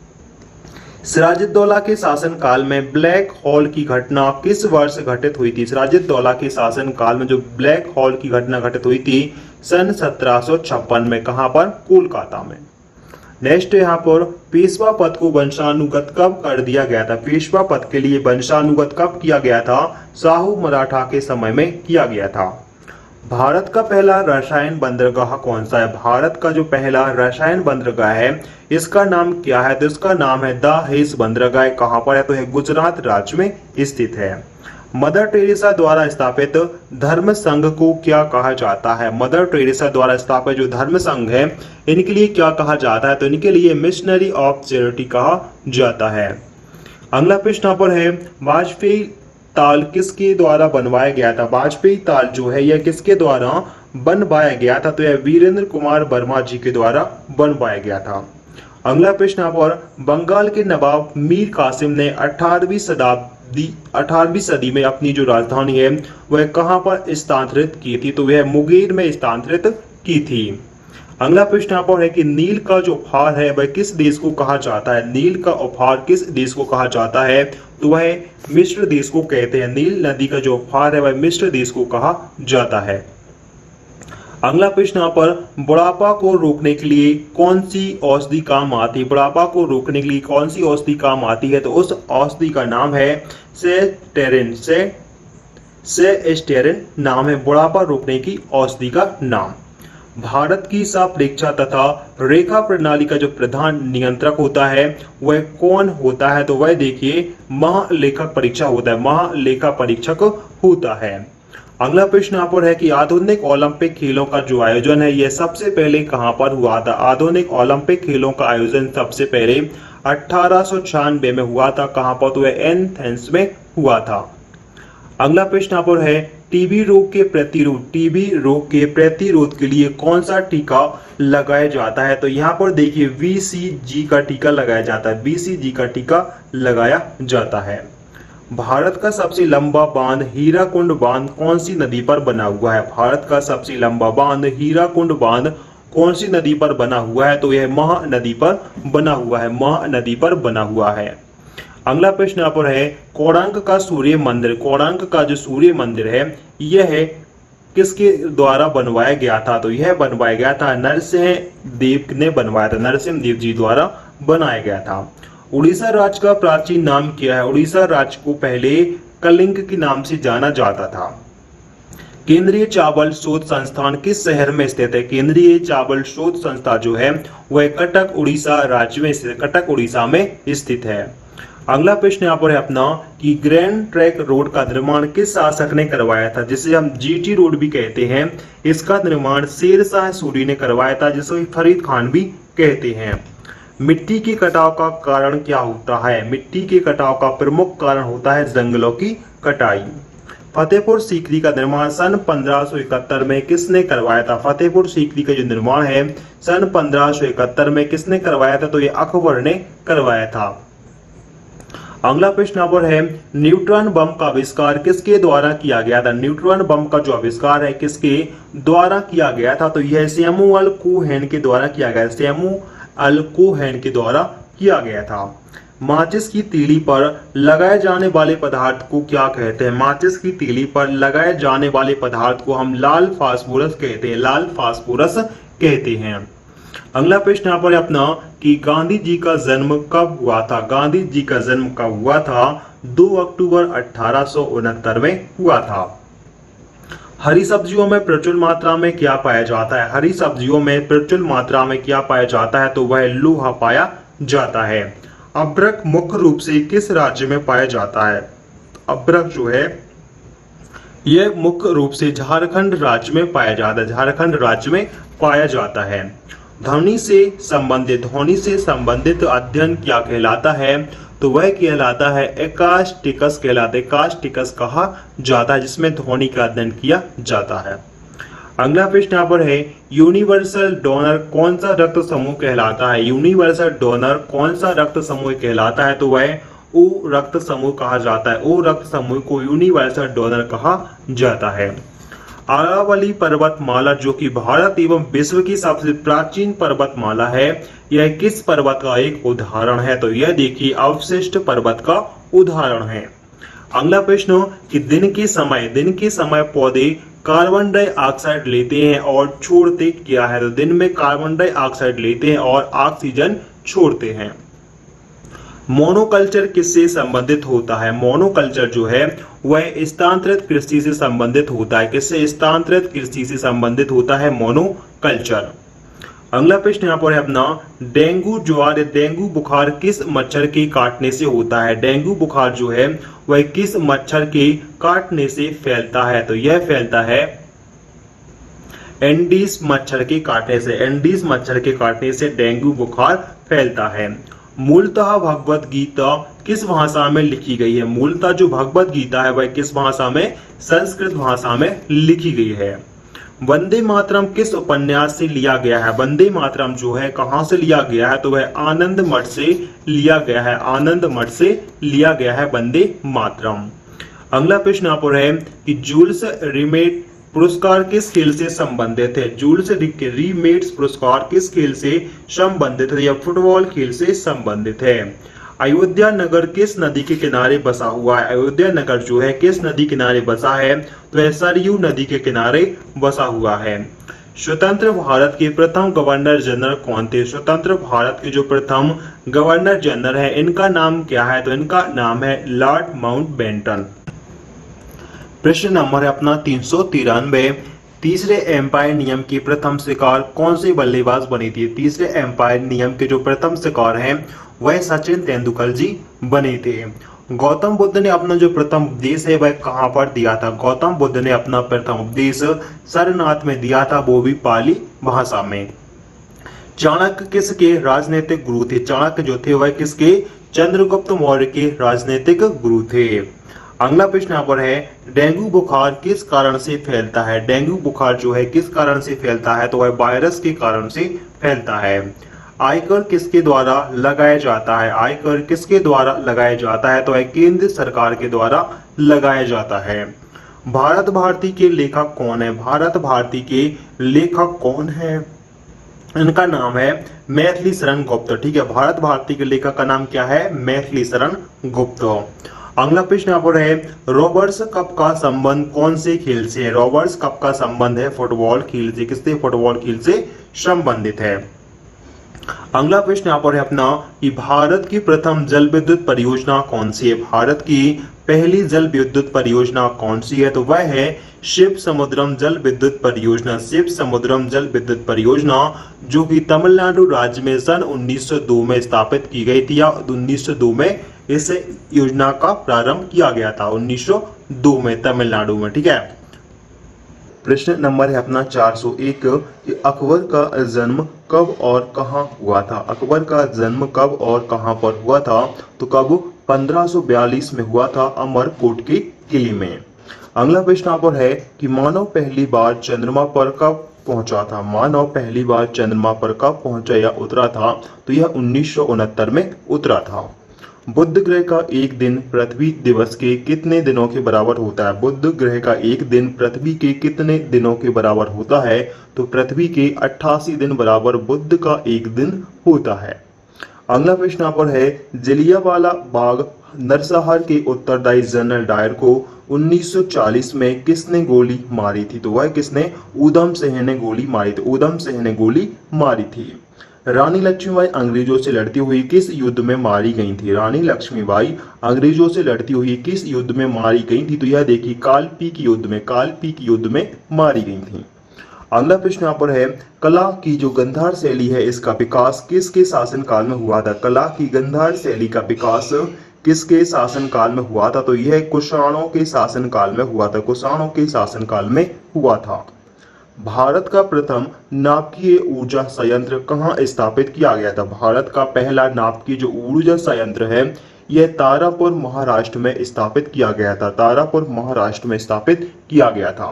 सिराजुद्दौला के शासनकाल में ब्लैक होल की घटना किस वर्ष घटित हुई थी। सिराजुद्दौला के शासनकाल में जो ब्लैक होल की घटना घटित हुई थी सन 1756 में। कहां पर, कोलकाता में। नेक्स्ट यहाँ पर पेशवा पद को वंशानुगत कब कर दिया गया था। पेशवा पद के लिए वंशानुगत कब किया गया था, शाहू मराठा के समय में किया गया था। भारत का पहला रसायन बंदरगाह कौन सा है। भारत का जो पहला रसायन बंदरगाह है इसका नाम क्या है, तो इसका नाम है दहेज बंदरगाह। कहां पर है, तो है गुजरात राज्य में स्थित है। मदर टेरेसा द्वारा स्थापित धर्म संघ को क्या कहा जाता है। मदर टेरेसा द्वारा स्थापित जो धर्म संघ है इनके लिए क्या कहा जाता है, तो इनके लिए मिशनरी ऑफ चैरिटी कहा जाता है। अगला प्रश्न यहाँ पर है वाजपेयी ताल किसके द्वारा बनवाया गया था। वाजपेयी ताल जो है यह किसके द्वारा बनवाया गया था, तो यह वीरेंद्र कुमार वर्मा जी के द्वारा बनवाया गया था। अगला प्रश्न यहाँ पर बंगाल के नवाब मीर कासिम ने 18वीं सदी में अपनी जो राजधानी है वह कहां पर स्थानांतरित की थी, तो वह मुंगेर में स्थानांतरित की थी। अगला प्रश्न यहाँ पर है कि नील का जो उपहार है वह किस देश को कहा जाता है। नील का उपहार किस देश को कहा जाता है, तो वह मिस्र देश को कहते हैं। नील नदी का जो उपहार है वह मिस्र देश को कहा जाता है। अगला प्रश्न यहाँ पर बुढ़ापा को रोकने के लिए कौन सी औषधि काम आती है? बुढ़ापा को रोकने के लिए कौन सी औषधि काम आती है? तो उस औषधि का नाम है सेस्टेरिन। सेस्टेरिन नाम है बुढ़ापा रोकने की औषधि का नाम। भारत की सापेक्षा तथा रेखा प्रणाली का जो प्रधान नियंत्रक होता है वह कौन होता है? तो वह देखिए महालेखक परीक्षक होता है, महालेखा परीक्षक होता है। अगला प्रश्न यहाँ पर है कि आधुनिक ओलंपिक खेलों का जो आयोजन है यह सबसे पहले कहां पर हुआ था? आधुनिक ओलंपिक खेलों का आयोजन सबसे पहले 1896 में हुआ था। कहां पर? तो एथेंस में हुआ था। अगला प्रश्न यहाँ पर है टीबी रोग के प्रतिरोध के लिए कौन सा टीका लगाया जाता है? तो यहाँ पर देखिए बीसीजी का टीका लगाया जाता है, बीसीजी का टीका लगाया जाता है। भारत का सबसे लंबा बांध हीराकुंड बांध कौन सी नदी पर बना हुआ है? भारत का सबसे लंबा बांध हीराकुंड बांध कौन सी नदी पर बना हुआ है? तो यह महानदी पर बना हुआ है, महानदी पर बना हुआ है। अगला प्रश्न यहाँ पर है कोणार्क का सूर्य मंदिर, कोणार्क का जो सूर्य मंदिर है यह किसके द्वारा बनवाया गया था? तो यह बनवाया गया था नरसिंह देव ने बनवाया था, नरसिंह देव जी द्वारा बनाया गया था। उड़ीसा राज्य का प्राचीन नाम क्या है? उड़ीसा राज्य को पहले कलिंग के नाम से जाना जाता था। केंद्रीय चावल शोध संस्थान किस शहर में स्थित है? केंद्रीय चावल शोध संस्था जो है वह कटक उड़ीसा राज्य में स्थित, कटक उड़ीसा में स्थित है। अगला प्रश्न यहाँ पर है अपना कि ग्रैंड ट्रैंक रोड का निर्माण किस शासक ने करवाया था? जिसे हम जीटी रोड भी कहते हैं। इसका निर्माण शेरशाह सूरी ने करवाया था, जिसे फरीद खान भी कहते हैं। मिट्टी के कटाव का कारण क्या होता है? मिट्टी के कटाव का प्रमुख कारण होता है जंगलों की कटाई। फतेहपुर सीकरी का निर्माण सन 1571 में किसने करवाया था? फतेहपुर सीकरी का जो निर्माण है सन 1571 में किसने करवाया था? तो ये अकबर ने करवाया था। अगला प्रश्न यहाँ पर है न्यूट्रॉन बम का आविष्कार किसके द्वारा किया गया था? न्यूट्रॉन बम का जो आविष्कार है किसके द्वारा किया गया था? तो यह सैमुअल कोहेन के द्वारा किया गया, सैमुअल कोहेन के द्वारा किया गया था। माचिस की तीली पर लगाए जाने वाले पदार्थ को क्या कहते हैं? माचिस की तीली पर लगाए जाने वाले पदार्थ को हम लाल फास्फोरस कहते हैं, लाल फास्फोरस कहते हैं। अगला प्रश्न यहाँ पर अपना कि गांधी जी का जन्म कब हुआ था? गांधी जी का जन्म कब हुआ था? 2 अक्टूबर 1869 में हुआ था। हरी सब्जियों में प्रचुर मात्रा में क्या पाया जाता है? हरी सब्जियों में प्रचुर मात्रा में क्या पाया जाता है? तो वह लोहा पाया जाता है। अभ्रक मुख्य रूप से किस राज्य में पाया जाता है? अभ्रक जो है यह मुख्य रूप से झारखंड राज्य में पाया जाता है, झारखंड राज्य में पाया जाता है। ध्वनि से संबंधित अध्ययन क्या कहलाता है? तो वह कहलाता है एकास्टिकस कहलाता है, एकास्टिकस कहा जाता है, जिसमें ध्वनि का अध्ययन किया जाता है। अगला प्रश्न यहाँ पर है यूनिवर्सल डोनर कौन सा रक्त समूह कहलाता है? यूनिवर्सल डोनर कौन सा रक्त समूह कहलाता है? तो वह ओ रक्त समूह कहा जाता है, ओ रक्त समूह को यूनिवर्सल डोनर कहा जाता है। अरावली पर्वतमाला जो कि भारत एवं विश्व की सबसे प्राचीन पर्वतमाला है, यह किस पर्वत का एक उदाहरण है? तो यह देखिए अवशिष्ट पर्वत का उदाहरण है। अगला प्रश्न कि दिन के समय पौधे कार्बन डाइऑक्साइड लेते हैं और छोड़ते क्या है? तो दिन में कार्बन डाइऑक्साइड लेते हैं और ऑक्सीजन छोड़ते हैं। मोनोकल्चर किससे संबंधित होता है? मोनोकल्चर जो है वह स्थानांतरित कृषि से संबंधित होता है। किससे? स्थानांतरित कृषि से संबंधित होता है मोनोकल्चर। अगला प्रश्न यहाँ पर है अपना डेंगू ज्वर, डेंगू बुखार किस मच्छर के काटने से होता है? डेंगू बुखार जो है वह किस मच्छर के काटने से फैलता है? तो यह फैलता है एंडीज मच्छर के काटने से, एंडीज मच्छर के काटने से डेंगू बुखार फैलता है। मूलतः भगवत गीता किस भाषा में लिखी गई है? मूलतः जो भगवत गीता है वह किस भाषा में? संस्कृत भाषा में लिखी गई है। वंदे मातरम किस उपन्यास से लिया गया है? वंदे मातरम जो है कहां से लिया गया है? तो वह आनंद मठ से लिया गया है, आनंद मठ से लिया गया है वंदे मातरम। अगला प्रश्न यहाँ पर है कि जूल्स रिमेट पुरस्कार किस खेल से संबंधित है? जूल्स रिमेट्स पुरस्कार किस खेल से संबंधित है? या फुटबॉल खेल से संबंधित है। अयोध्या नगर किस नदी के किनारे बसा हुआ है? अयोध्या नगर जो है किस नदी किनारे बसा है? तो यह सरयू नदी के किनारे बसा हुआ है। स्वतंत्र भारत के प्रथम गवर्नर जनरल कौन थे? स्वतंत्र भारत के जो प्रथम गवर्नर जनरल है इनका नाम क्या है? तो इनका नाम है लॉर्ड माउंटबेटन। प्रश्न नंबर है अपना 393। तीसरे एम्पायर नियम की प्रथम शिकार कौन से बल्लेबाज बने थे? तीसरे एम्पायर नियम के जो प्रथम शिकार हैं वह सचिन तेंदुलकर जी बने थे। गौतम बुद्ध ने अपना जो प्रथम उपदेश है वह कहां पर दिया था? गौतम बुद्ध ने अपना प्रथम उपदेश सारनाथ में दिया था, वो भी पाली भाषा में। चाणक्य किसके राजनीतिक गुरु थे? चाणक्य जो थे वह किसके? चंद्रगुप्त मौर्य के राजनीतिक गुरु थे। अगला प्रश्न यहाँ पर है, डेंगू बुखार किस कारण से फैलता है? डेंगू बुखार जो है किस कारण से फैलता है? तो वह वायरस के कारण से फैलता है। आयकर किसके द्वारा लगाया जाता है? आयकर किसके द्वारा लगाया जाता है? तो वह केंद्र सरकार के द्वारा लगाया जाता है। भारत भारती के लेखक कौन है? भारत भारती के लेखक कौन है? इनका नाम है मैथिली शरण गुप्त। ठीक है, भारत भारती के लेखक का नाम क्या है? मैथिली शरण गुप्त। अगला प्रश्न यहाँ पर है, रॉबर्ट्स कप का संबंध कौन से खेल से है? रॉबर्ट्स कप का संबंध है फुटबॉल खेल से। किससे? फुटबॉल खेल से संबंधित है। अगला प्रश्न यहाँ पर है अपना कि भारत की प्रथम जल विद्युत परियोजना कौन सी है? भारत की पहली जल विद्युत परियोजना कौन सी है? तो वह है शिव समुद्रम जल विद्युत परियोजना। शिव समुद्रम जल विद्युत परियोजना जो कि तमिलनाडु राज्य में सन 1902 में स्थापित की गई थी, या 1902 में इस योजना का प्रारंभ किया गया था, 1902 में तमिलनाडु में। ठीक है। प्रश्न नंबर है अपना 401 कि अकबर का जन्म कब और कहां हुआ था? अकबर का जन्म कब और कहां पर हुआ था? तो कब? 1542 में हुआ था, अमरकोट के किले में। अगला प्रश्न यहाँ पर है कि मानव पहली बार चंद्रमा पर कब पहुंचा था? मानव पहली बार चंद्रमा पर कब पहुंचा या उतरा था? तो यह 1969 में उतरा था। बुध ग्रह का एक दिन पृथ्वी दिवस के कितने दिनों के बराबर होता है? बुध ग्रह का एक दिन पृथ्वी के कितने दिनों के बराबर होता है? तो पृथ्वी के 88 दिन बराबर बुध का एक दिन होता है। अगला प्रश्न यहाँ पर है, जलियांवाला बाग नरसंहार के उत्तरदायी जनरल डायर को 1940 में किसने गोली मारी थी? तो वह किसने? ऊधम सिंह ने गोली मारी थी। ऊधम सिंह ने गोली मारी थी। रानी लक्ष्मीबाई अंग्रेजों से लड़ती हुई किस युद्ध में मारी गई थी? रानी लक्ष्मीबाई अंग्रेजों से लड़ती हुई किस युद्ध में मारी गई थी? तो यह देखिए कालपीक युद्ध में, कालपीक युद्ध में मारी गई थी। अगला प्रश्न यहाँ पर है, कला की जो गंधार शैली है इसका विकास किसके शासनकाल में हुआ था? कला की गंधार शैली का विकास किसके शासनकाल में हुआ था? तो यह कुषाणों के शासनकाल में हुआ था। कुषाणों के शासनकाल में हुआ था। भारत का प्रथम नाभिकीय ऊर्जा संयंत्र कहाँ स्थापित किया गया था? भारत का पहला नाभिकीय जो ऊर्जा संयंत्र है यह तारापुर महाराष्ट्र में स्थापित किया गया था। तारापुर महाराष्ट्र में स्थापित किया गया था।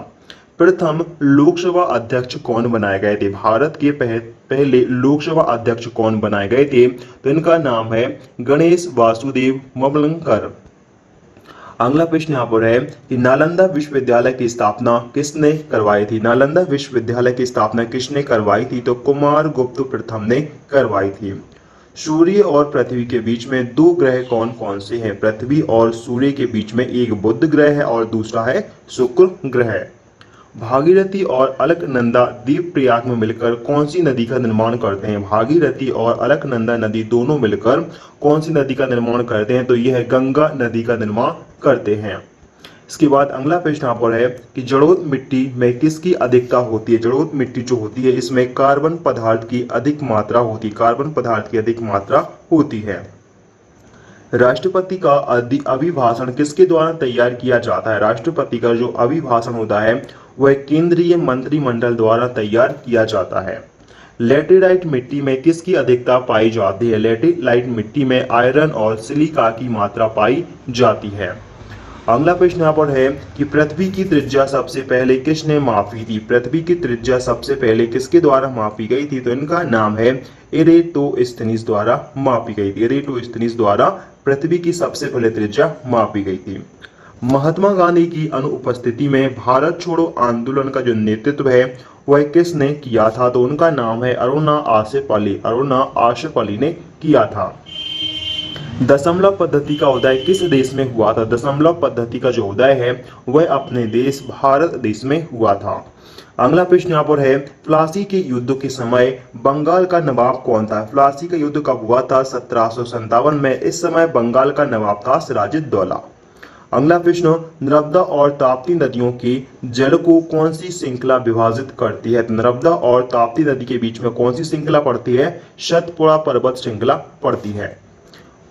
प्रथम लोकसभा अध्यक्ष कौन बनाए गए थे? भारत के पहले लोकसभा अध्यक्ष कौन बनाए गए थे? तो इनका नाम है गणेश वासुदेव मवलंकर। अगला प्रश्न यहाँ पर है कि नालंदा विश्वविद्यालय की स्थापना किसने करवाई थी? नालंदा विश्वविद्यालय की स्थापना किसने करवाई थी? तो कुमार गुप्त प्रथम ने करवाई थी। सूर्य और पृथ्वी के बीच में दो ग्रह कौन कौन से हैं? पृथ्वी और सूर्य के बीच में एक बुध ग्रह है और दूसरा है शुक्र ग्रह। भागीरथी और अलकनंदा द्वीप प्रयाग में मिलकर कौन सी नदी का निर्माण करते हैं? भागीरथी और अलकनंदा नदी दोनों मिलकर कौन सी नदी का निर्माण करते हैं? तो यह गंगा नदी का निर्माण करते हैं। इसके बाद अगला प्रश्न यहाँ पर है कि जलोढ़ मिट्टी में किसकी अधिकता होती है? जलोढ़ मिट्टी जो होती है इसमें कार्बन पदार्थ की अधिक मात्रा होती है। कार्बन पदार्थ की अधिक मात्रा होती है। राष्ट्रपति का अभिभाषण किसके द्वारा तैयार किया जाता है? राष्ट्रपति का जो अभिभाषण होता है वह केंद्रीय मंत्रिमंडल द्वारा तैयार किया जाता है। लेटेराइट मिट्टी में किसकी अधिकता पाई जाती है? लेटेराइट मिट्टी में आयरन और सिलिका की मात्रा पाई जाती है। अगला प्रश्न यहाँ पर है कि पृथ्वी की त्रिज्या सबसे पहले किसने मापी थी? पृथ्वी की त्रिज्या सबसे पहले किसके द्वारा मापी गई थी? तो इनका नाम है इरेटोस्थनीज द्वारा मापी गई थी। इरेटोस्थनीज द्वारा पृथ्वी की सबसे पहले त्रिज्या मापी गई थी। महात्मा गांधी की अनुपस्थिति में भारत छोड़ो आंदोलन का जो नेतृत्व है वह किसने किया था? तो उनका नाम है अरुणा आसिफ अली। अरुणा आसिफ अली ने किया था। दशमलव पद्धति का उदय किस देश में हुआ था? दशमलव पद्धति का जो उदय है वह अपने देश भारत देश में हुआ था। अगला प्रश्न यहाँ पर है, प्लासी के युद्ध के समय बंगाल का नवाब कौन था? प्लासी का युद्ध कब हुआ था? 1757 में। इस समय बंगाल का नवाब था सिराजुद्दौला। अगला प्रश्न, नर्मदा और ताप्ती नदियों के जल को कौन सी श्रृंखला विभाजित करती है? नर्मदा और ताप्ती नदी के बीच में कौन सी श्रृंखला पड़ती है? सतपुड़ा पर्वत श्रृंखला पड़ती है।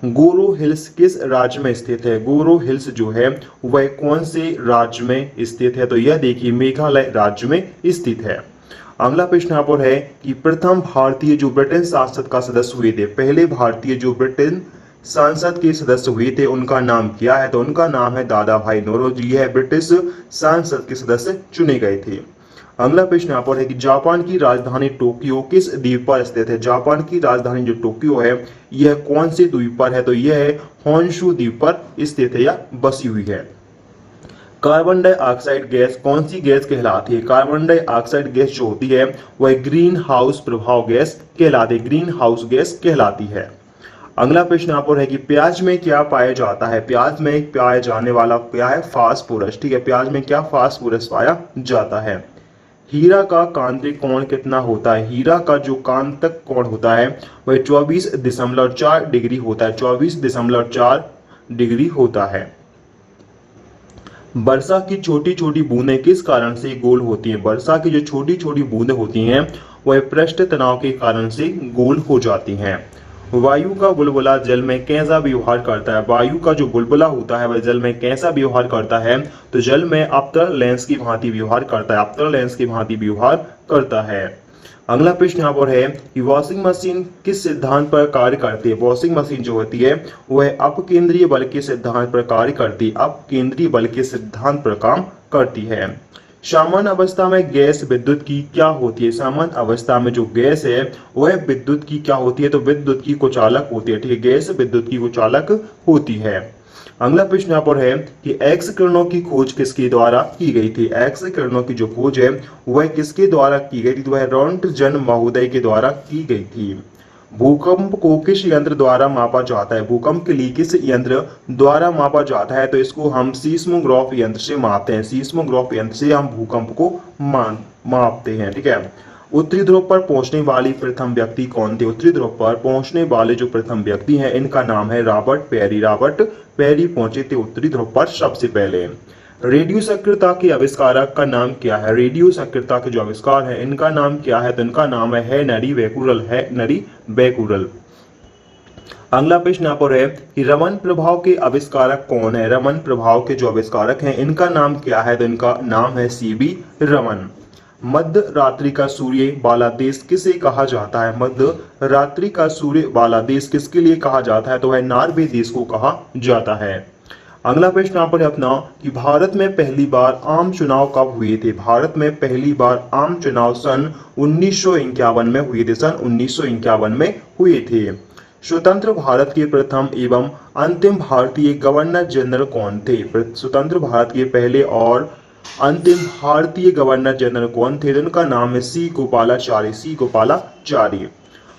गोरो हिल्स किस राज्य में स्थित है? गोरो हिल्स जो है वह कौन से राज्य में स्थित है? तो यह देखिए मेघालय राज्य में स्थित है। अगला प्रश्न यहाँ पर है कि प्रथम भारतीय जो ब्रिटेन संसद का सदस्य हुए थे, पहले भारतीय जो ब्रिटेन संसद के सदस्य हुए थे उनका नाम क्या है? तो उनका नाम है दादा भाई नौरोजी। यह ब्रिटिश संसद के सदस्य चुने गए थे। अगला प्रश्न यहाँ पर है कि जापान की राजधानी टोक्यो किस द्वीप पर स्थित है? जापान की राजधानी जो टोक्यो है यह कौन से द्वीप पर है? तो यह है होन्शु द्वीप पर स्थित है या बसी हुई है। कार्बन डाइऑक्साइड गैस कौन सी गैस कहलाती है? कार्बन डाइऑक्साइड गैस जो होती है वह ग्रीन हाउस प्रभाव गैस कहलाती है, ग्रीन हाउस गैस कहलाती है। अगला प्रश्न यहाँ पर है कि प्याज में क्या पाया जाता है? प्याज में पाया जाने वाला क्या है? फास्फोरस। ठीक है, प्याज में क्या? फास्फोरस पाया जाता है। हीरा का कांतिक कोण कितना होता है? हीरा का जो कांतक कोण होता है वह 24.4 डिग्री होता है, 24.4 डिग्री होता है। वर्षा की छोटी छोटी बूंदें किस कारण से गोल होती हैं? वर्षा की जो छोटी छोटी बूंदें होती हैं वह पृष्ठ तनाव के कारण से गोल हो जाती हैं। वायु का बुलबुला जल में कैसा व्यवहार करता है? वायु का जो बुलबुला होता है वह जल में कैसा व्यवहार करता है? तो जल में अवतरण लेंस की भांति व्यवहार करता है, अवतरण लेंस की भांति व्यवहार करता है। अगला प्रश्न यहाँ पर है कि वॉशिंग मशीन किस सिद्धांत पर कार्य करती है? वॉशिंग मशीन जो होती है वह अपकेंद्रीय बल के सिद्धांत पर कार्य करती है, अपकेंद्रीय बल के सिद्धांत पर काम करती है। सामान्य अवस्था में गैस विद्युत की क्या होती है? सामान्य अवस्था में जो गैस है वह विद्युत की क्या होती है? तो विद्युत की कुचालक होती है। ठीक है, गैस विद्युत की कुचालक होती है। अगला प्रश्न यहाँ पर है कि एक्स किरणों की खोज किसके द्वारा की गई थी? एक्स किरणों की जो खोज है वह किसके द्वारा की गई थी? तो वह रोंटगन महोदय के द्वारा की गई थी। भूकंप को किस यंत्र द्वारा मापा जाता है? भूकंप के लिए किस यंत्र द्वारा मापा जाता है? तो इसको हम सीस्मोग्राफ यंत्र से मापते हैं, सीस्मोग्राफ यंत्र से हम भूकंप को मापते हैं। ठीक है, उत्तरी ध्रुव पर पहुंचने वाली प्रथम व्यक्ति कौन थे? उत्तरी ध्रुव पर पहुंचने वाले जो प्रथम व्यक्ति हैं इनका नाम है रॉबर्ट पेरी। रॉबर्ट पेरी पहुंचे थे उत्तरी ध्रुव पर सबसे पहले। रेडियो सक्रियता के आविष्कारक का नाम क्या है? रेडियो सक्रियता के जो आविष्कार है इनका नाम क्या है? तो इनका नाम है हेनरी बेकुरल, हेनरी बेकुरल। अगला प्रश्न यहाँ पर है कि रमन प्रभाव के आविष्कारक कौन है? रमन प्रभाव के जो आविष्कारक हैं इनका नाम क्या है? तो इनका नाम है सीवी रमन। मध्य रात्रि का सूर्य वाला देश किसे कहा जाता है? मध्य रात्रि का सूर्य वाला देश किसके लिए कहा जाता है? तो वह नॉर्वे देश को कहा जाता है। अगला प्रश्न यहाँ पर है अपना कि भारत में पहली बार आम चुनाव कब हुए थे? भारत में पहली बार आम चुनाव सन 1951 में हुए थे, सन 1951 में हुए थे। स्वतंत्र भारत के प्रथम एवं अंतिम भारतीय गवर्नर जनरल कौन थे? स्वतंत्र भारत के पहले और अंतिम भारतीय गवर्नर जनरल कौन थे? उनका नाम है सी गोपालाचारी, सी गोपालाचारी।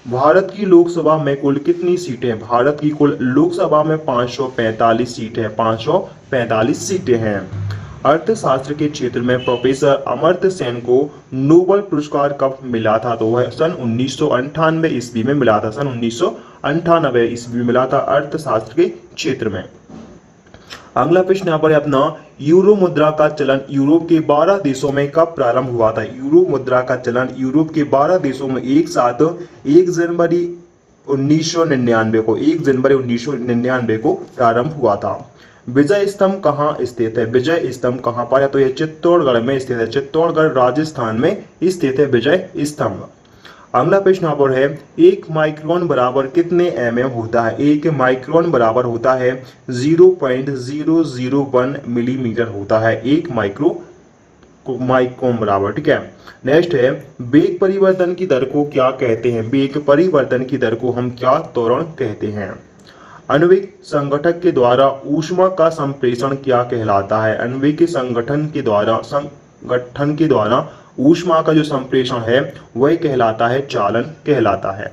भारत की लोकसभा में कुल कितनी सीटें हैं? भारत की कुल लोकसभा में 545 सीटें हैं, 545 सीटें हैं। अर्थशास्त्र के क्षेत्र में प्रोफेसर अमर्त्य सेन को नोबेल पुरस्कार कब मिला था? तो वह सन 1998 ईस्वी में मिला था, सन 1998 ईस्वी में मिला था अर्थशास्त्र के क्षेत्र में। अगला प्रश्न यहाँ पर है अपना यूरो मुद्रा का चलन यूरोप के 12 देशों में कब प्रारंभ हुआ था? यूरो मुद्रा का चलन यूरोप के 12 देशों में एक साथ 1 जनवरी 1999 को प्रारंभ हुआ था। विजय स्तंभ कहाँ स्थित है? विजय स्तंभ कहाँ पर है? तो यह चित्तौड़गढ़ में स्थित है, चित्तौड़गढ़ राजस्थान में स्थित है विजय स्तंभ। अगला प्रश्न यहाँ पर है 1 माइक्रोन बराबर कितने mm होता है? 1 माइक्रोन बराबर होता है 0.001 मिलीमीटर होता है, 1 माइक्रोन बराबर। ठीक है, नेक्स्ट है वेग परिवर्तन की दर को क्या कहते हैं? वेग परिवर्तन की दर को हम क्या त्वरण कहते हैं? आणविक संगठक के द्वारा ऊष्मा का संप्रेषण क्या कहलाता है? आणविक संगठन के द्वारा ऊष्मा का जो संप्रेषण है वह कहलाता है चालन कहलाता है।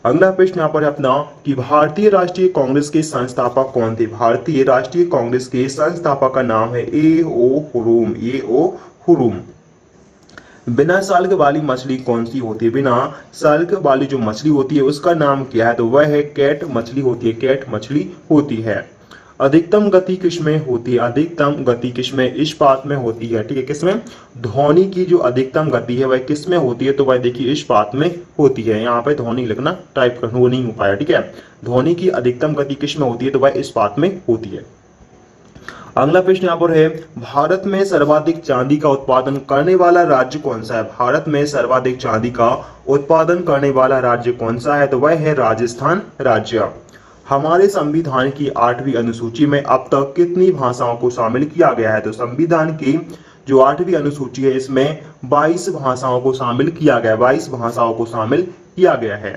अगला प्रश्न यहाँ पर है अपना कि भारतीय राष्ट्रीय कांग्रेस के संस्थापक कौन थे। भारतीय राष्ट्रीय कांग्रेस के संस्थापक का नाम है ए ओ हुरुम। ए ओ हुरुम। बिना साल्क वाली मछली कौन सी होती है। बिना साल्क वाली जो मछली होती है उसका नाम क्या है, तो वह है कैट मछली होती है। कैट मछली होती है। अधिकतम गति किसमें होती है। अधिकतम गति किसमें, इस्पात में होती है। ठीक है, किसमें, ध्वनि की जो अधिकतम गति है वह किसमें होती है, तो वह देखिए इस्पात में होती है। यहाँ पे ध्वनि लिखना टाइप करना वो नहीं हो पाया। ठीक है, ध्वनि की अधिकतम गति किसमें होती है, तो वह इस्पात में होती है। अगला प्रश्न यहाँ पर है भारत में सर्वाधिक चांदी का उत्पादन करने वाला राज्य कौन सा है। भारत में सर्वाधिक चांदी का उत्पादन करने वाला राज्य कौन सा है, तो वह है राजस्थान राज्य। हमारे संविधान की 8वीं अनुसूची में अब तक कितनी भाषाओं को शामिल किया गया है, तो संविधान की जो 8वीं अनुसूची है इसमें 22 भाषाओं को शामिल किया गया है। 22 भाषाओं को शामिल किया गया है।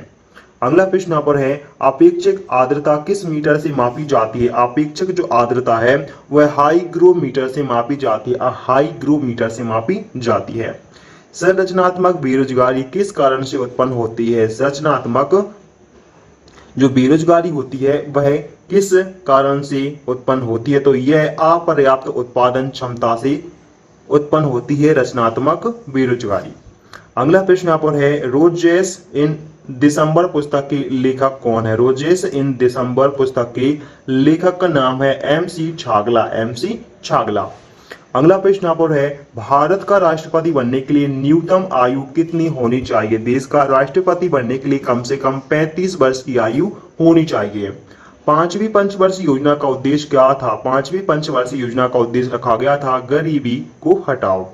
अगला प्रश्न यहाँ पर है अपेक्षक आर्द्रता किस मीटर से मापी जाती है। अपेक्षक जो आर्द्रता है वह हाईग्रोमीटर से मापी जाती है। हाईग्रोमीटर से मापी जाती है। संरचनात्मक बेरोजगारी किस कारण से उत्पन्न होती है। संरचनात्मक जो बेरोजगारी होती है वह किस कारण से उत्पन्न होती है, तो यह अपर्याप्त उत्पादन क्षमता से उत्पन्न होती है रचनात्मक बेरोजगारी। अगला प्रश्न यहाँ पर है रोजेस इन दिसंबर पुस्तक के लेखक कौन है। रोजेस इन दिसंबर पुस्तक के लेखक का नाम है MC छागला। MC छागला। अगला प्रश्न यहाँ पर है भारत का राष्ट्रपति बनने के लिए न्यूनतम आयु कितनी होनी चाहिए। देश का राष्ट्रपति बनने के लिए कम से कम 35 वर्ष की आयु होनी चाहिए। 5वीं पंचवर्षीय योजना का उद्देश्य क्या था। 5वीं पंचवर्षीय योजना का उद्देश्य रखा गया था गरीबी को हटाओ।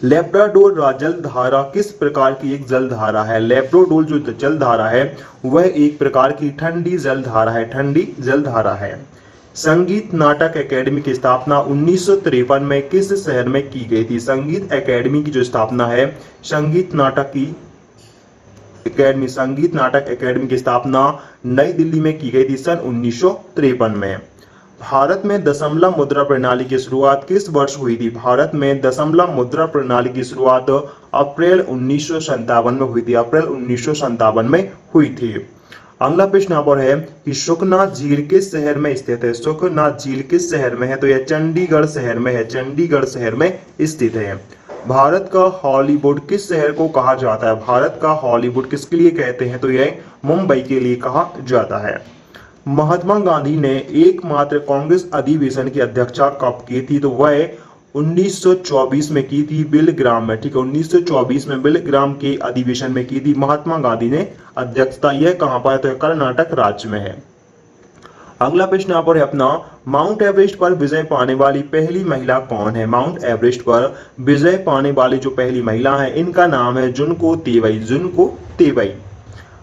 लेब्राडोर जलधारा किस प्रकार की एक जलधारा है। लेब्राडोर जो जलधारा है वह एक प्रकार की ठंडी जलधारा है। ठंडी जलधारा है। संगीत नाटक अकेडमी की स्थापना 1953 में किस शहर में की गई थी। संगीत अकेडमी की जो स्थापना है संगीत नाटक अकेडमी की स्थापना नई दिल्ली में की गई थी सन 1953 में। भारत में दशमलव मुद्रा प्रणाली की शुरुआत किस वर्ष हुई थी। भारत में दशमलव मुद्रा प्रणाली की शुरुआत अप्रैल 1957 में हुई थी। अप्रैल 1957 में हुई थी। अगला प्रश्न यहाँ पर है कि सुखना झील किस शहर में स्थित है। सुखना झील किस शहर में है, तो यह चंडीगढ़ शहर में है। चंडीगढ़ शहर में स्थित है। भारत का हॉलीवुड किस शहर को कहा जाता है। भारत का हॉलीवुड किसके लिए कहते हैं, तो यह मुंबई के लिए कहा जाता है। महात्मा गांधी ने एकमात्र कांग्रेस अधिवेशन की अध्यक्षता कब की थी, तो वह 1924 में की थी बिलग्राम में। ठीक है, 1924 में बिलग्राम के अधिवेशन में की थी महात्मा गांधी ने अध्यक्षता। यह कहां पर है, तो कर्नाटक राज्य में है। अगला प्रश्न यहाँ पर है अपना माउंट एवरेस्ट पर विजय पाने वाली पहली महिला कौन है। माउंट एवरेस्ट पर विजय पाने वाली जो पहली महिला है इनका नाम है जुनको तेवई। जुनको तेवई।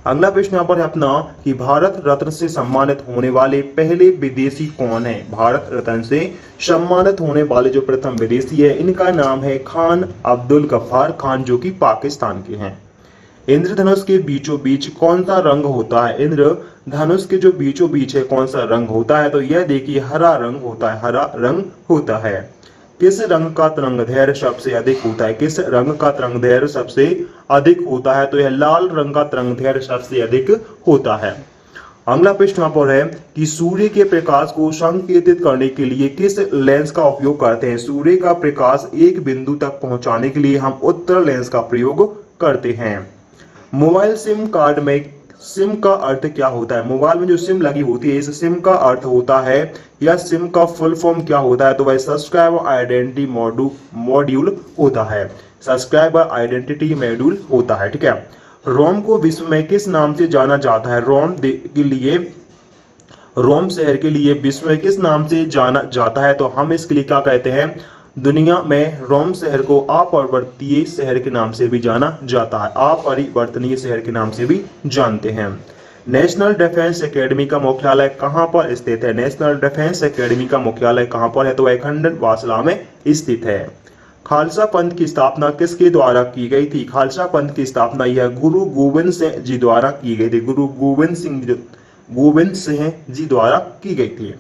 अगला प्रश्न यहाँ पर है अपना कि भारत रत्न से सम्मानित होने वाले पहले विदेशी कौन है। भारत रत्न से सम्मानित होने वाले जो प्रथम विदेशी है इनका नाम है खान अब्दुल गफ्फार खान, जो कि पाकिस्तान के हैं। इंद्रधनुष के बीचों बीच कौन सा रंग होता है। इंद्रधनुष के जो बीचों बीच है कौन सा रंग होता है, तो यह देखिए हरा रंग होता है। हरा रंग होता है। किस रंग का तरंगदैर्घ्य सबसे अधिक होता है। किस रंग का तरंगदैर्घ्य सबसे अधिक होता है, तो यह लाल रंग का तरंगदैर्घ्य सबसे अधिक होता है। अगला प्रश्न यहाँ पर है कि सूर्य के प्रकाश को संकेतित करने के लिए किस लेंस का उपयोग करते हैं। सूर्य का प्रकाश एक बिंदु तक पहुंचाने के लिए हम उत्तल लेंस का प्रयोग करते हैं। मोबाइल सिम कार्ड में सिम का अर्थ क्या होता है। मोबाइल में जो सिम लगी होती है इस सिम का अर्थ होता है या सिम का फुल फॉर्म क्या होता है, तो वह सब्सक्राइबर आइडेंटिटी मॉड्यूल होता है। सब्सक्राइबर आइडेंटिटी मॉड्यूल होता है। ठीक है। रोम को विश्व में किस नाम से जाना जाता है। रोम शहर के लिए विश्व में किस नाम से जाना जाता है, तो हम इसके लिए क्या कहते हैं, दुनिया में रोम शहर को अपरिवर्तनीय शहर के नाम से भी जाना जाता है। अपरिवर्तनीय शहर के नाम से भी जानते हैं। नेशनल डिफेंस एकेडमी का मुख्यालय कहां पर स्थित है। नेशनल डिफेंस एकेडमी का मुख्यालय कहां पर है, तो वह खंडवासला में स्थित है। खालसा पंथ की स्थापना किसके द्वारा की गई थी। खालसा पंथ की स्थापना यह गुरु गोविंद सिंह जी द्वारा की गई थी। गुरु गोविंद सिंह जी द्वारा की गई थी।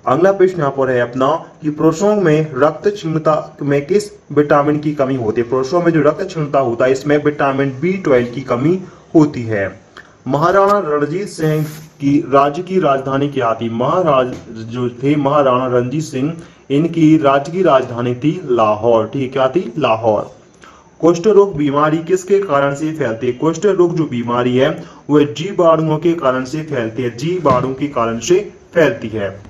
अगला प्रश्न यहाँ पर है अपना कि पुरुषों में रक्त क्षीणता में किस विटामिन की कमी होती है। पुरुषों में जो रक्त क्षीणता होता है इसमें विटामिन B12 की कमी होती है। महाराणा रणजीत सिंह की राज्य की राजधानी क्या थी? महाराज जो थे महाराणा रणजीत सिंह, इनकी राज्य की राजधानी थी लाहौर। ठीक, क्या थी? लाहौर। कुष्ठ रोग बीमारी किसके कारण से फैलती है? कुष्ठ रोग जो बीमारी है वह जीवाणुओं के कारण से फैलती है, जीवाणु के कारण से फैलती है।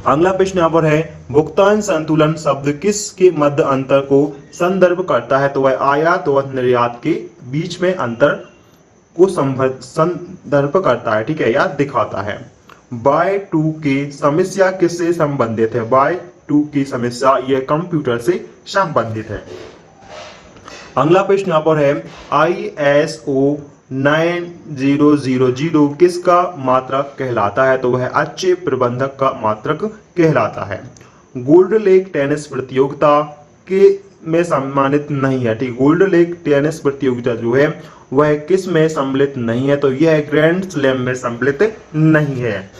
अगला प्रश्न यहाँ पर है, भुगतान संतुलन शब्द किसके मध्य अंतर को संदर्भ करता है? तो वह आयात और निर्यात के बीच में अंतर को संदर्भ करता है, ठीक है, या दिखाता है। बाय टू की समस्या किससे संबंधित है? बाय टू की समस्या यह कंप्यूटर से संबंधित है। अगला प्रश्न यहाँ पर है, ISO 9000 किसका मात्रक कहलाता है? तो वह अच्छे प्रबंधक का मात्रक कहलाता है। गोल्ड लेक टेनिस प्रतियोगिता के में सम्मानित नहीं है, ठीक, गोल्ड लेक टेनिस प्रतियोगिता जो है वह किस में सम्मिलित नहीं है? तो यह ग्रैंड स्लैम में सम्मिलित नहीं है।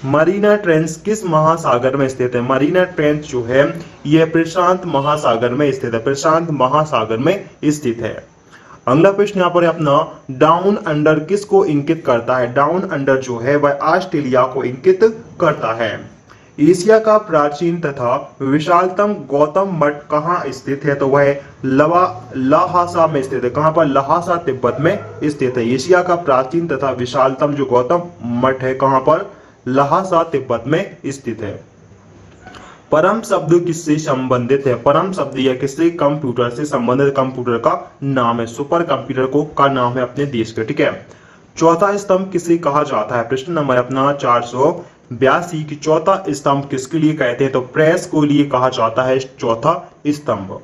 मरीना ट्रेंच किस महासागर में स्थित है? मरीना ट्रेंच जो है यह प्रशांत महासागर में स्थित है, प्रशांत महासागर में स्थित है। अगला प्रश्न यहाँ पर अपना, डाउन अंडर किसको इंगित करता है? डाउन अंडर जो है वह ऑस्ट्रेलिया को इंगित करता है। एशिया का प्राचीन तथा विशालतम गौतम मठ कहाँ स्थित है? तो वह लहासा में स्थित है। कहाँ पर? लहासा तिब्बत में स्थित है। एशिया का प्राचीन तथा विशालतम जो गौतम मठ है कहाँ पर? लहासा तिब्बत में स्थित है। परम शब्द किससे संबंधित है? परम शब्द यह किससे? कंप्यूटर से संबंधित, कंप्यूटर का नाम है, सुपर कंप्यूटर को का नाम है अपने देश का, ठीक है। चौथा स्तंभ किसे कहा जाता है? प्रश्न नंबर अपना 482 की चौथा स्तंभ किसके लिए कहते हैं? तो प्रेस को लिए कहा जाता है चौथा स्तंभ।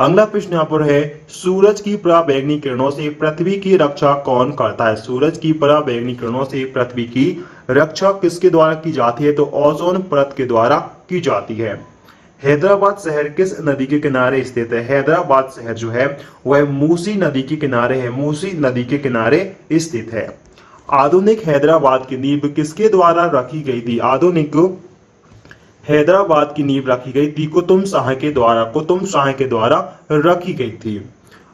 अगला प्रश्न यहाँ पर है, सूरज की पराबैंगनी किरणों से पृथ्वी की रक्षा कौन करता है? सूरज की पराबैंगनी किरणों से पृथ्वी की रक्षा किसके द्वारा की जाती है? तो ओजोन परत के द्वारा की जाती है। हैदराबाद शहर किस नदी के किनारे स्थित है? हैदराबाद शहर जो है वह मूसी नदी के किनारे है, मूसी नदी के किनारे स्थित है। आधुनिक हैदराबाद की नींव किसके द्वारा रखी गई थी? आधुनिक हैदराबाद की नींव रखी गई थी कुतुब शाह के द्वारा, कुतुब शाह के द्वारा रखी गई थी।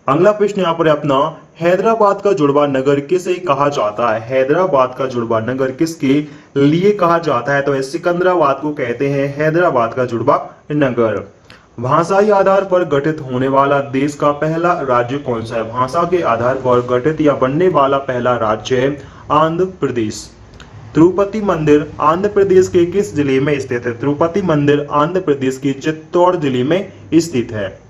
अगला प्रश्न यहाँ पर अपना, हैदराबाद का जुड़वा नगर किसे कहा जाता है? हैदराबाद का जुड़वा नगर किसके लिए कहा जाता है? तो सिकंदराबाद को कहते हैं हैदराबाद का जुड़वा नगर। भाषाई आधार पर गठित होने वाला देश का पहला राज्य कौन सा है? भाषा के आधार पर गठित या बनने वाला पहला राज्य है आंध्र प्रदेश। तिरुपति मंदिर आंध्र प्रदेश के किस जिले में स्थित है? तिरुपति मंदिर आंध्र प्रदेश के चित्तौड़ जिले में स्थित है।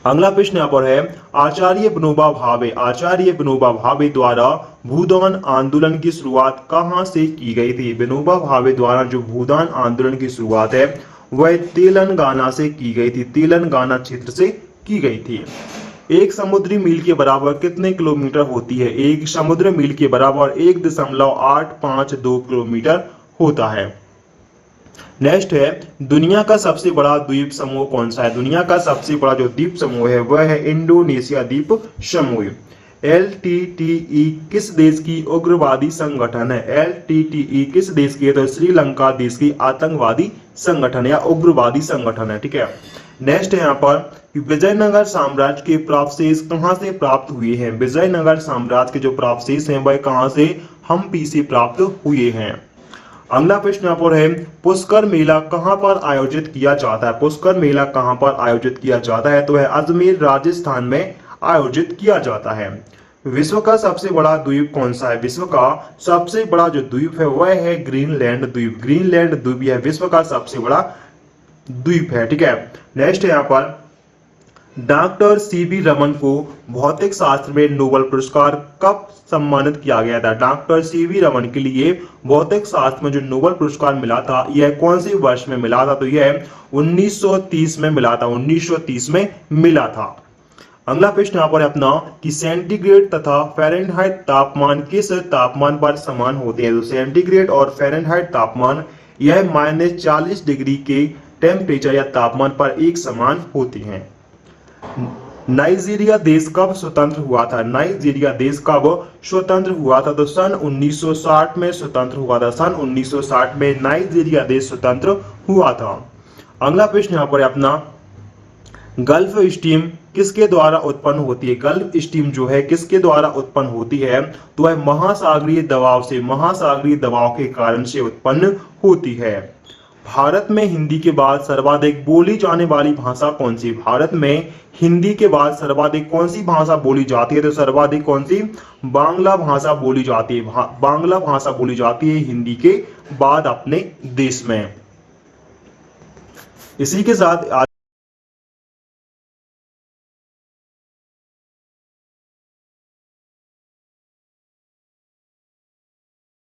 अगला प्रश्न यहाँ पर है, आचार्य विनोबा भावे, आचार्य विनोबा भावे द्वारा भूदान आंदोलन की शुरुआत कहाँ से की गई थी? विनोबा भावे द्वारा जो भूदान आंदोलन की शुरुआत है वह तेलंगाना से की गई थी, तेलंगाना क्षेत्र से की गई थी। एक समुद्री मील के बराबर कितने किलोमीटर होती है? एक समुद्र मील के बराबर 1.852 किलोमीटर होता है। नेक्स्ट है, दुनिया का सबसे बड़ा द्वीप समूह कौन सा है? दुनिया का सबसे बड़ा जो द्वीप समूह है वह है इंडोनेशिया द्वीप समूह। LTTE किस देश की उग्रवादी संगठन है? LTTE किस देश की है? तो श्रीलंका देश की आतंकवादी संगठन या उग्रवादी संगठन है, ठीक है। नेक्स्ट है यहाँ पर, विजयनगर साम्राज्य के प्रावशेष कहाँ से प्राप्त हुए हैं? विजयनगर साम्राज्य के जो प्रावशेष हैं वह कहाँ से? हम्पी से प्राप्त हुए हैं। अगला प्रश्न यहाँ पर है, पुष्कर मेला कहाँ पर आयोजित किया जाता है? पुष्कर मेला कहाँ पर आयोजित किया जाता है? तो है अजमेर राजस्थान में आयोजित किया जाता है। विश्व का सबसे बड़ा द्वीप कौन सा है? विश्व का सबसे बड़ा जो द्वीप है वह है ग्रीनलैंड द्वीप। ग्रीनलैंड द्वीप यह विश्व का सबसे बड़ा द्वीप है, ठीक है। नेक्स्ट है यहाँ पर, डॉक्टर CV रमन को भौतिक शास्त्र में नोबेल पुरस्कार कब सम्मानित किया गया था? डॉक्टर CV रमन के लिए भौतिक शास्त्र में जो नोबेल पुरस्कार मिला था यह कौन से वर्ष में मिला था? तो यह 1930 में मिला था, 1930 में मिला था। अगला प्रश्न यहाँ पर अपना कि सेंटीग्रेड तथा फ़ारेनहाइट तापमान किस तापमान पर समान होते हैं? तो सेंटीग्रेड और फ़ारेनहाइट तापमान यह -40 डिग्री के टेम्परेचर या तापमान पर एक समान होते हैं। नाइजीरिया देश कब स्वतंत्र हुआ था? नाइजीरिया देश कब स्वतंत्र हुआ था? तो सन 1960 में स्वतंत्र हुआ था। सन 1960 में नाइजीरिया देश स्वतंत्र हुआ था। अगला प्रश्न यहाँ पर अपना, गल्फ स्ट्रीम किसके द्वारा उत्पन्न होती है? गल्फ स्ट्रीम जो है किसके द्वारा उत्पन्न होती है? तो वह महासागरीय दबाव से, महासागरीय दबाव के कारण से उत्पन्न होती है। भारत में हिंदी के बाद सर्वाधिक बोली जाने वाली भाषा कौन सी? भारत में हिंदी के बाद सर्वाधिक कौन सी भाषा बोली जाती है? तो सर्वाधिक कौन सी? बांग्ला भाषा बोली जाती है। बांग्ला भाषा बोली जाती है हिंदी के बाद अपने देश में। इसी के साथ